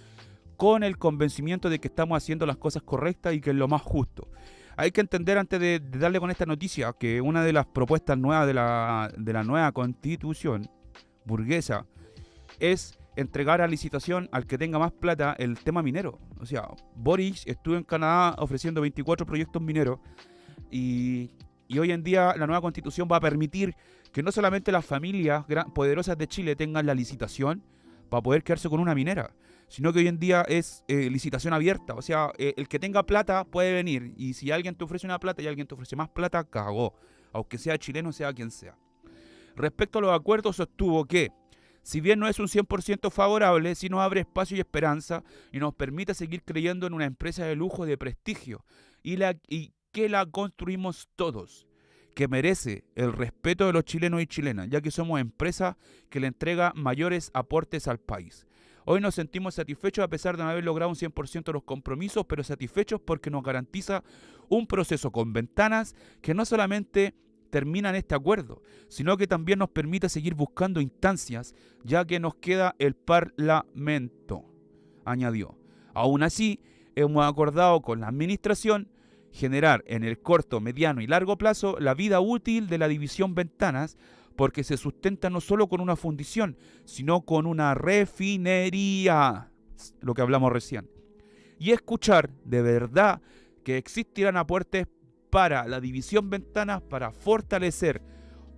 con el convencimiento de que estamos haciendo las cosas correctas y que es lo más justo. Hay que entender, antes de darle con esta noticia, que una de las propuestas nuevas de la nueva constitución burguesa es entregar a licitación al que tenga más plata el tema minero. O sea, Boric estuvo en Canadá ofreciendo 24 proyectos mineros y hoy en día la nueva constitución va a permitir que no solamente las familias poderosas de Chile tengan la licitación para poder quedarse con una minera, sino que hoy en día es licitación abierta. O sea, el que tenga plata puede venir, y si alguien te ofrece una plata y alguien te ofrece más plata, cagó, aunque sea chileno, sea quien sea. Respecto a los acuerdos, sostuvo que si bien no es un 100% favorable, sí nos abre espacio y esperanza y nos permite seguir creyendo en una empresa de lujo de prestigio y que la construimos todos, que merece el respeto de los chilenos y chilenas, ya que somos empresa que le entrega mayores aportes al país. Hoy nos sentimos satisfechos a pesar de no haber logrado un 100% de los compromisos, pero satisfechos porque nos garantiza un proceso con ventanas que no solamente termina en este acuerdo, sino que también nos permite seguir buscando instancias, ya que nos queda el Parlamento, añadió. Aún así, hemos acordado con la administración generar en el corto, mediano y largo plazo la vida útil de la división Ventanas, porque se sustenta no solo con una fundición, sino con una refinería, lo que hablamos recién. Y escuchar de verdad que existirán aportes para la división Ventanas para fortalecer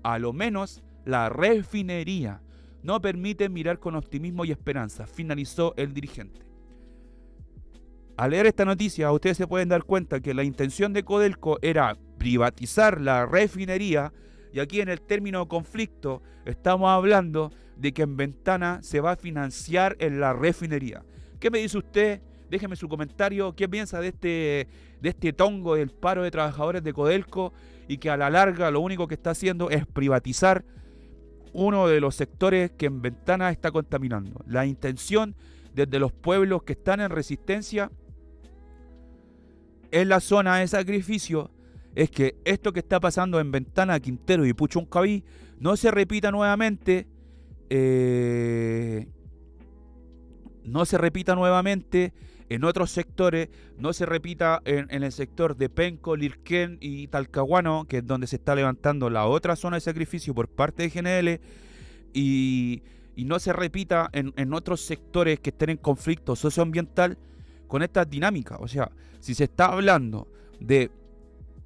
a lo menos la refinería. No permite mirar con optimismo y esperanza, finalizó el dirigente. Al leer esta noticia, ustedes se pueden dar cuenta que la intención de Codelco era privatizar la refinería, y aquí en el término conflicto estamos hablando de que en Ventana se va a financiar en la refinería. ¿Qué me dice usted? Déjeme su comentario. ¿Qué piensa de este tongo del paro de trabajadores de Codelco y que a la larga lo único que está haciendo es privatizar uno de los sectores que en Ventana está contaminando? La intención desde los pueblos que están en resistencia en la zona de sacrificio es que esto que está pasando en Ventana, Quintero y Puchuncaví no se repita nuevamente, en otros sectores, no se repita en el sector de Penco, Lirquén y Talcahuano, que es donde se está levantando la otra zona de sacrificio por parte de GNL, y no se repita en otros sectores que estén en conflicto socioambiental con esta dinámica. O sea, si se está hablando de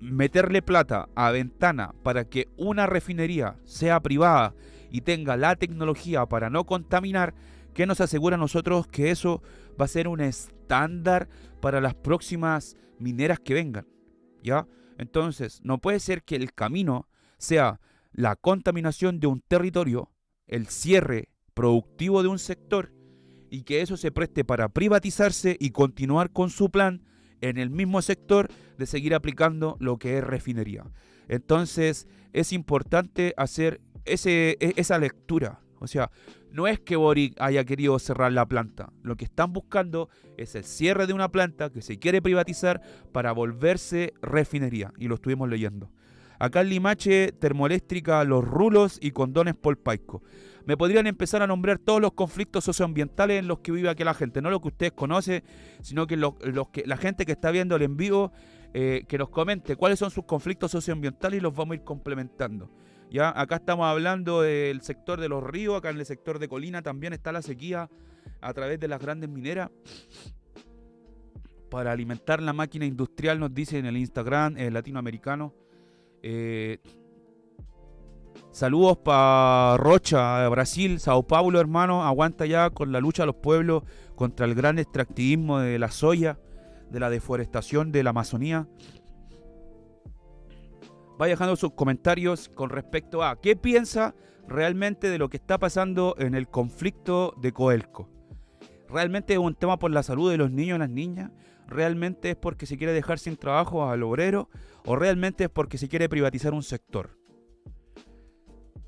meterle plata a Ventana para que una refinería sea privada y tenga la tecnología para no contaminar, ¿qué nos asegura a nosotros que eso va a ser un estándar para las próximas mineras que vengan? ¿Ya? Entonces, no puede ser que el camino sea la contaminación de un territorio, el cierre productivo de un sector, y que eso se preste para privatizarse y continuar con su plan en el mismo sector de seguir aplicando lo que es refinería. Entonces es importante hacer esa lectura. O sea, no es que Boric haya querido cerrar la planta. Lo que están buscando es el cierre de una planta que se quiere privatizar para volverse refinería. Y lo estuvimos leyendo. Acá en Limache, termoeléctrica, los rulos y condones Polpaico. Me podrían empezar a nombrar todos los conflictos socioambientales en los que vive aquí la gente. No lo que ustedes conocen, sino que la gente que está viendo el en vivo, que nos comente cuáles son sus conflictos socioambientales y los vamos a ir complementando. Ya acá estamos hablando del sector de los ríos, acá en el sector de Colina también está la sequía a través de las grandes mineras para alimentar la máquina industrial, nos dice en el Instagram latinoamericano. Saludos para Rocha, Brasil, Sao Paulo, hermano. Aguanta ya con la lucha de los pueblos contra el gran extractivismo de la soya, de la deforestación de la Amazonía. Vaya dejando sus comentarios con respecto a qué piensa realmente de lo que está pasando en el conflicto de Codelco. ¿Realmente es un tema por la salud de los niños y las niñas? ¿Realmente es porque se quiere dejar sin trabajo al obrero? ¿O realmente es porque se quiere privatizar un sector?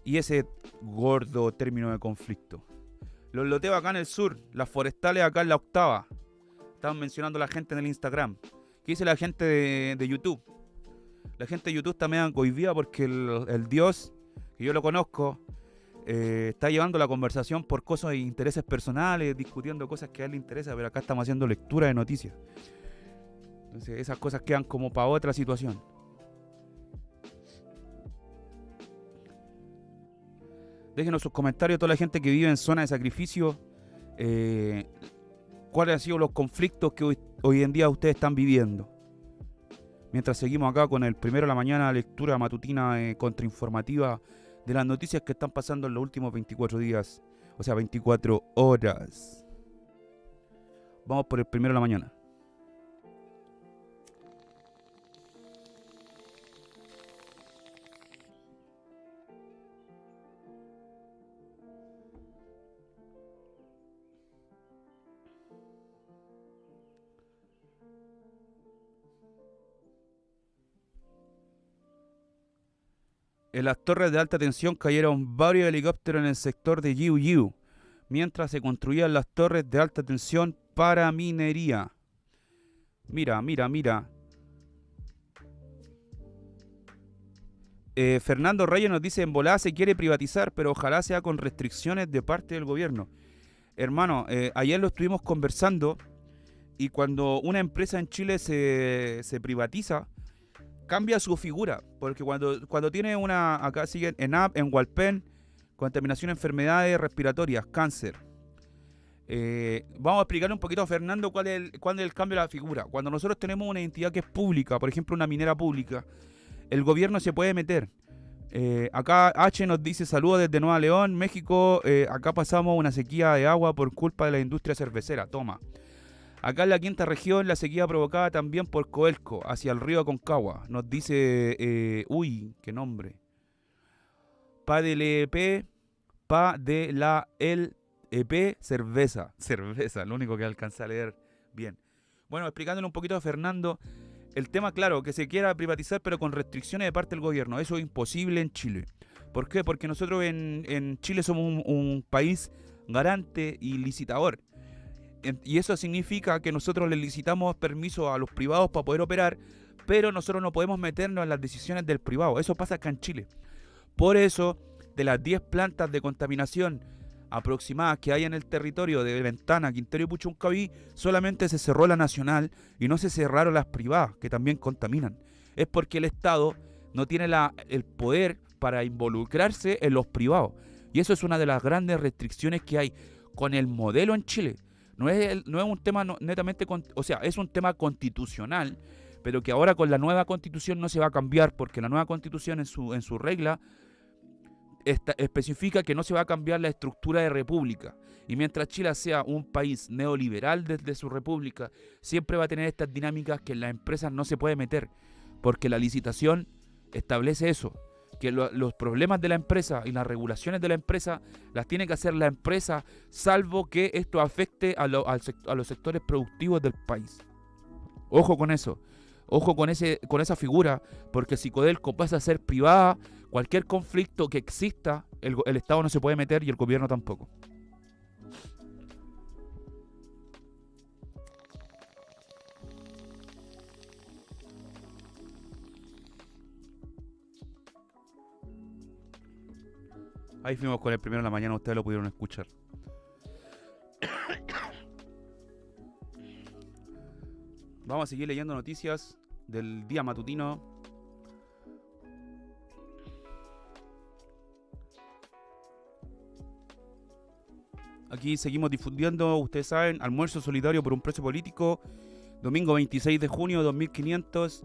Y ese gordo término de conflicto. Los loteos acá en el sur, las forestales acá en la octava. Estaban mencionando a la gente en el Instagram. ¿Qué dice la gente de YouTube? La gente de YouTube está medio cohibida porque el Dios, que yo lo conozco, está llevando la conversación por cosas de intereses personales, discutiendo cosas que a él le interesa, pero acá estamos haciendo lectura de noticias. Entonces esas cosas quedan como para otra situación. Déjenos sus comentarios, toda la gente que vive en zona de sacrificio, cuáles han sido los conflictos que hoy en día ustedes están viviendo. Mientras seguimos acá con el primero de la mañana, lectura matutina contrainformativa de las noticias que están pasando en los últimos 24 días, o sea, 24 horas. Vamos por el primero de la mañana. En las torres de alta tensión cayeron varios helicópteros en el sector de Yiu Yiu, mientras se construían las torres de alta tensión para minería. Mira. Fernando Reyes nos dice, en volada se quiere privatizar, pero ojalá sea con restricciones de parte del gobierno. Hermano, ayer lo estuvimos conversando y cuando una empresa en Chile se privatiza, cambia su figura, porque cuando tiene acá siguen ENAP, en Hualpén, contaminación, enfermedades respiratorias, cáncer. Vamos a explicarle un poquito a Fernando cuál es el cambio de la figura. Cuando nosotros tenemos una entidad que es pública, por ejemplo una minera pública, el gobierno se puede meter. Acá H nos dice saludos desde Nueva León, México. Acá pasamos una sequía de agua por culpa de la industria cervecera. Toma. Acá en la quinta región la sequía provocada también por Codelco, hacia el río Aconcagua. Nos dice, uy, qué nombre. Pa de la EP, cerveza, lo único que alcanza a leer bien. Bueno, explicándole un poquito a Fernando, el tema, claro, que se quiera privatizar pero con restricciones de parte del gobierno. Eso es imposible en Chile. ¿Por qué? Porque nosotros en Chile somos un país garante y licitador. Y eso significa que nosotros le licitamos permiso a los privados para poder operar, pero nosotros no podemos meternos en las decisiones del privado. Eso pasa acá en Chile. Por eso, de las 10 plantas de contaminación aproximadas que hay en el territorio de Ventana, Quintero y Puchuncaví, solamente se cerró la nacional y no se cerraron las privadas, que también contaminan. Es porque el Estado no tiene el poder para involucrarse en los privados. Y eso es una de las grandes restricciones que hay con el modelo en Chile. No es un tema netamente, o sea, es un tema constitucional, pero que ahora con la nueva constitución no se va a cambiar, porque la nueva constitución en su regla especifica que no se va a cambiar la estructura de república. Y mientras Chile sea un país neoliberal desde su república, siempre va a tener estas dinámicas que en las empresas no se puede meter, porque la licitación establece eso, que los problemas de la empresa y las regulaciones de la empresa las tiene que hacer la empresa, salvo que esto afecte a los sectores productivos del país. Ojo con eso, ojo con esa figura, porque si Codelco pasa a ser privada, cualquier conflicto que exista, el Estado no se puede meter y el gobierno tampoco. Ahí fuimos con el primero de la mañana, ustedes lo pudieron escuchar. Vamos a seguir leyendo noticias del día matutino. aquí seguimos difundiendo, ustedes saben, almuerzo solidario por un preso político, domingo 26 de junio, 2500,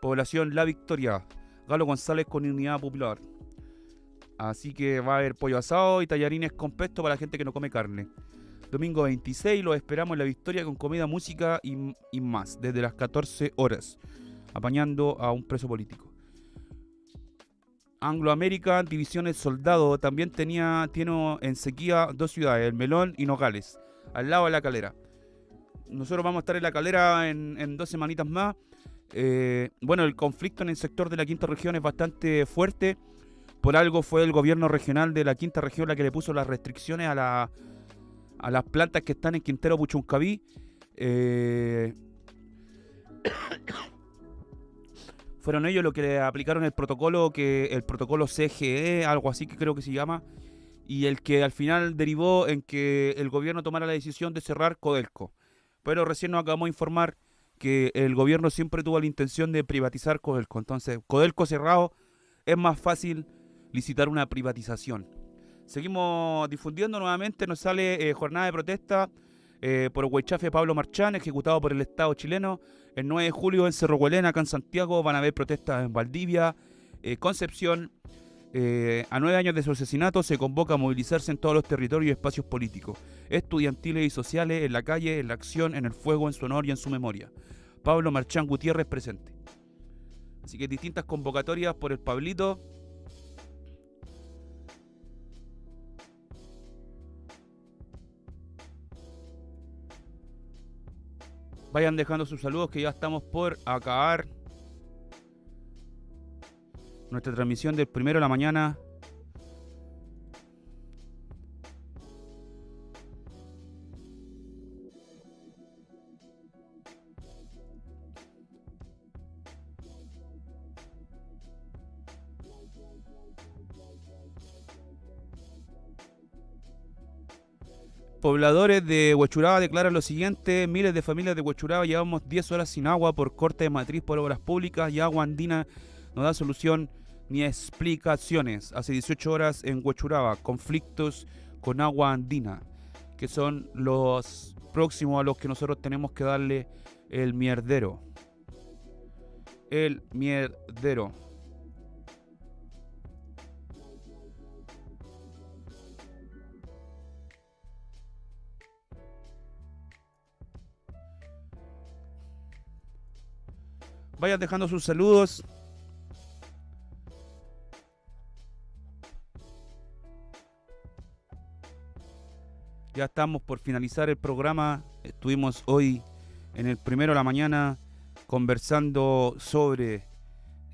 población La Victoria, Galo González con Unidad Popular. Así que va a haber pollo asado y tallarines con pesto para la gente que no come carne. Domingo 26 los esperamos en La Victoria con comida, música y más, desde las 14 horas, apañando a un preso político. Anglo American, Divisiones Soldado, también tiene en sequía 2 ciudades, El Melón y Nogales, al lado de La Calera. Nosotros vamos a estar en La Calera en 2 semanitas más. Bueno, el conflicto en el sector de la quinta región es bastante fuerte. Por algo fue el gobierno regional de la quinta región la que le puso las restricciones a las plantas que están en Quintero Puchuncaví. Fueron ellos los que le aplicaron el protocolo CGE, algo así que creo que se llama, y el que al final derivó en que el gobierno tomara la decisión de cerrar Codelco. Pero recién nos acabamos de informar que el gobierno siempre tuvo la intención de privatizar Codelco. Entonces, Codelco cerrado, es más fácil licitar una privatización. Seguimos difundiendo nuevamente, nos sale jornada de protesta por Huaychafe Pablo Marchán, ejecutado por el Estado chileno. El 9 de julio en Cerro Huelena, acá en Santiago, van a haber protestas en Valdivia, Concepción. A 9 años de su asesinato se convoca a movilizarse en todos los territorios y espacios políticos, estudiantiles y sociales, en la calle, en la acción, en el fuego, en su honor y en su memoria. Pablo Marchán Gutiérrez presente. Así que distintas convocatorias por el Pablito. Vayan dejando sus saludos que ya estamos por acabar nuestra transmisión del 1 de la mañana. Pobladores de Huechuraba declaran lo siguiente: miles de familias de Huechuraba llevamos 10 horas sin agua por corte de matriz por obras públicas y Agua Andina no da solución ni explicaciones. Hace 18 horas en Huechuraba, conflictos con Agua Andina, que son los próximos a los que nosotros tenemos que darle el mierdero. El mierdero. Vayan dejando sus saludos. Ya estamos por finalizar el programa. Estuvimos hoy en el 1 de la mañana conversando sobre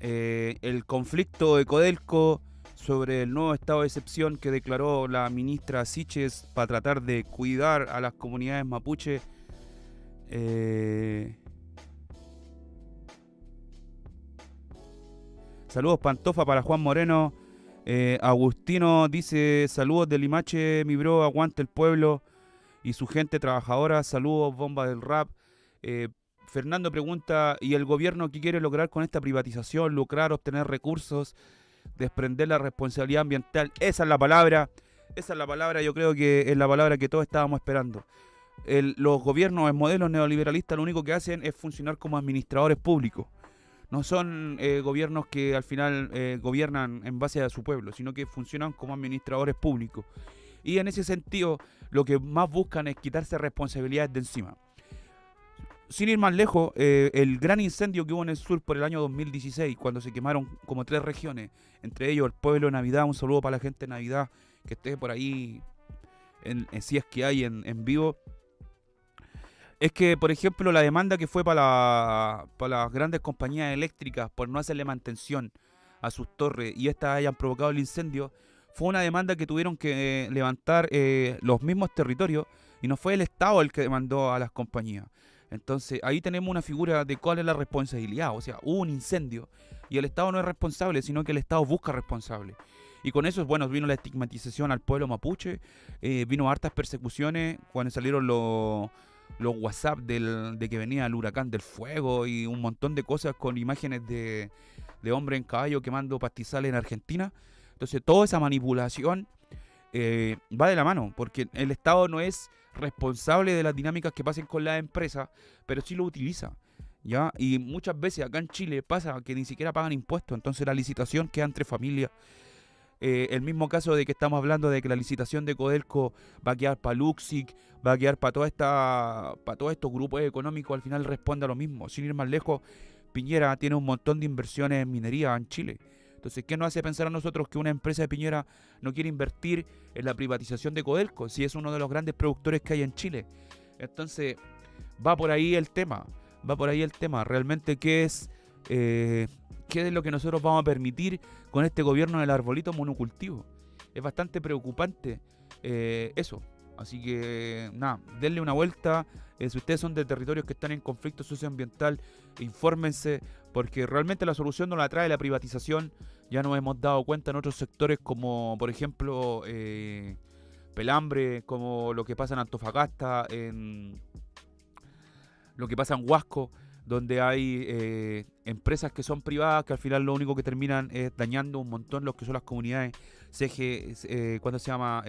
el conflicto de Codelco, sobre el nuevo estado de excepción que declaró la ministra Siches para tratar de cuidar a las comunidades mapuche. Saludos Pantofa para Juan Moreno. Agustino dice: saludos de Limache, mi bro, aguante el pueblo y su gente trabajadora. Saludos, bomba del rap. Fernando pregunta: ¿y el gobierno qué quiere lograr con esta privatización? Lucrar, obtener recursos, desprender la responsabilidad ambiental. Esa es la palabra. Yo creo que es la palabra que todos estábamos esperando. Los gobiernos en modelos neoliberalistas lo único que hacen es funcionar como administradores públicos. No son gobiernos que al final gobiernan en base a su pueblo, sino que funcionan como administradores públicos. Y en ese sentido, lo que más buscan es quitarse responsabilidades de encima. Sin ir más lejos, el gran incendio que hubo en el sur por el año 2016, cuando se quemaron como 3 regiones, entre ellos el pueblo de Navidad. Un saludo para la gente de Navidad que esté por ahí, si es que hay en vivo. Es que, por ejemplo, la demanda que fue para las grandes compañías eléctricas por no hacerle mantención a sus torres y estas hayan provocado el incendio, fue una demanda que tuvieron que levantar los mismos territorios, y no fue el Estado el que demandó a las compañías. Entonces ahí tenemos una figura de cuál es la responsabilidad. O sea, hubo un incendio y el Estado no es responsable, sino que el Estado busca responsable. Y con eso, bueno, vino la estigmatización al pueblo mapuche, vino hartas persecuciones cuando salieron los WhatsApp de que venía el huracán del fuego y un montón de cosas con imágenes de hombres en caballo quemando pastizales en Argentina. Entonces toda esa manipulación va de la mano, porque el Estado no es responsable de las dinámicas que pasen con las empresas, pero sí lo utiliza, ¿ya? Y muchas veces acá en Chile pasa que ni siquiera pagan impuestos, entonces la licitación queda entre familias. El mismo caso de que estamos hablando de que la licitación de Codelco va a quedar para Luxic, va a quedar para todos estos grupos económicos, al final responde a lo mismo. Sin ir más lejos, Piñera tiene un montón de inversiones en minería en Chile. Entonces, ¿qué nos hace pensar a nosotros que una empresa de Piñera no quiere invertir en la privatización de Codelco, si es uno de los grandes productores que hay en Chile? Entonces, va por ahí el tema. Realmente, ¿qué es lo que nosotros vamos a permitir con este gobierno del arbolito monocultivo? Es bastante preocupante eso. Así que, nada, denle una vuelta. Si ustedes son de territorios que están en conflicto socioambiental, infórmense, porque realmente la solución no la trae la privatización. Ya nos hemos dado cuenta en otros sectores como, por ejemplo, Pelambre, como lo que pasa en Antofagasta, lo que pasa en Huasco, donde hay empresas que son privadas que al final lo único que terminan es dañando un montón lo que son las comunidades. ¿Cuándo se llama?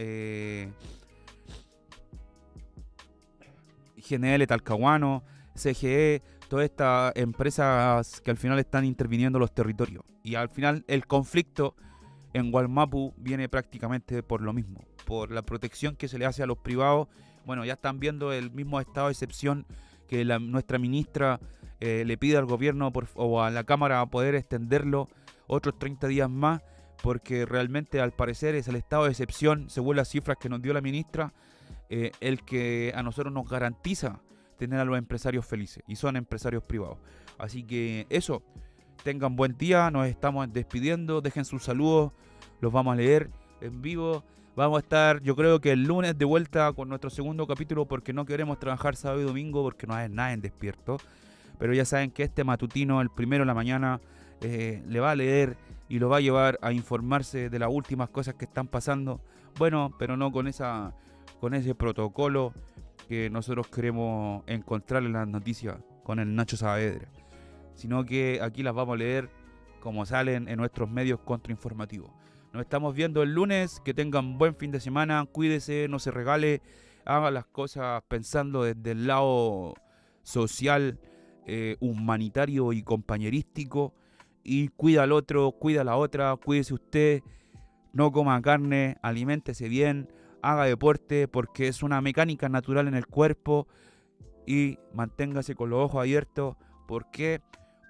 GNL Talcahuano, CGE, todas estas empresas que al final están interviniendo los territorios. Y al final el conflicto en Wallmapu viene prácticamente por lo mismo, por la protección que se le hace a los privados. Bueno, ya están viendo el mismo estado de excepción que nuestra ministra le pide al gobierno o a la Cámara poder extenderlo otros 30 días más, porque realmente al parecer es el estado de excepción, según las cifras que nos dio la ministra, el que a nosotros nos garantiza tener a los empresarios felices, y son empresarios privados. Así que eso, tengan buen día, nos estamos despidiendo, dejen sus saludos, los vamos a leer en vivo. Vamos a estar, yo creo que el lunes de vuelta con nuestro segundo capítulo, porque no queremos trabajar sábado y domingo porque no hay nada en despierto. Pero ya saben que este matutino, el primero de la mañana, le va a leer y lo va a llevar a informarse de las últimas cosas que están pasando. Bueno, pero no con ese protocolo que nosotros queremos encontrar en las noticias con el Nacho Saavedra, sino que aquí las vamos a leer como salen en nuestros medios contrainformativos. Nos estamos viendo el lunes, que tengan buen fin de semana, cuídese, no se regale, haga las cosas pensando desde el lado social, humanitario y compañerístico, y cuida al otro, cuida a la otra, cuídese usted, no coma carne, aliméntese bien, haga deporte porque es una mecánica natural en el cuerpo, y manténgase con los ojos abiertos. ¿Por qué?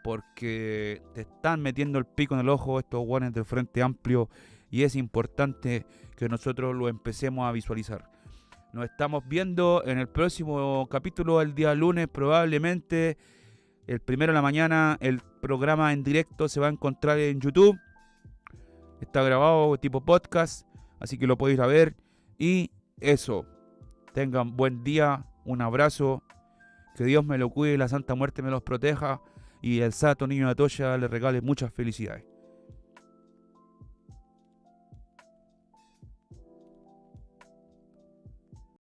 Porque te están metiendo el pico en el ojo estos guanes del Frente Amplio, y es importante que nosotros lo empecemos a visualizar. Nos estamos viendo en el próximo capítulo el día lunes, probablemente el primero de la mañana. El programa en directo se va a encontrar en YouTube, está grabado tipo podcast, así que lo podéis ir a ver. Y eso, tengan buen día, un abrazo, que Dios me lo cuide y la Santa Muerte me los proteja, y el Santo Niño de Atocha le regale muchas felicidades.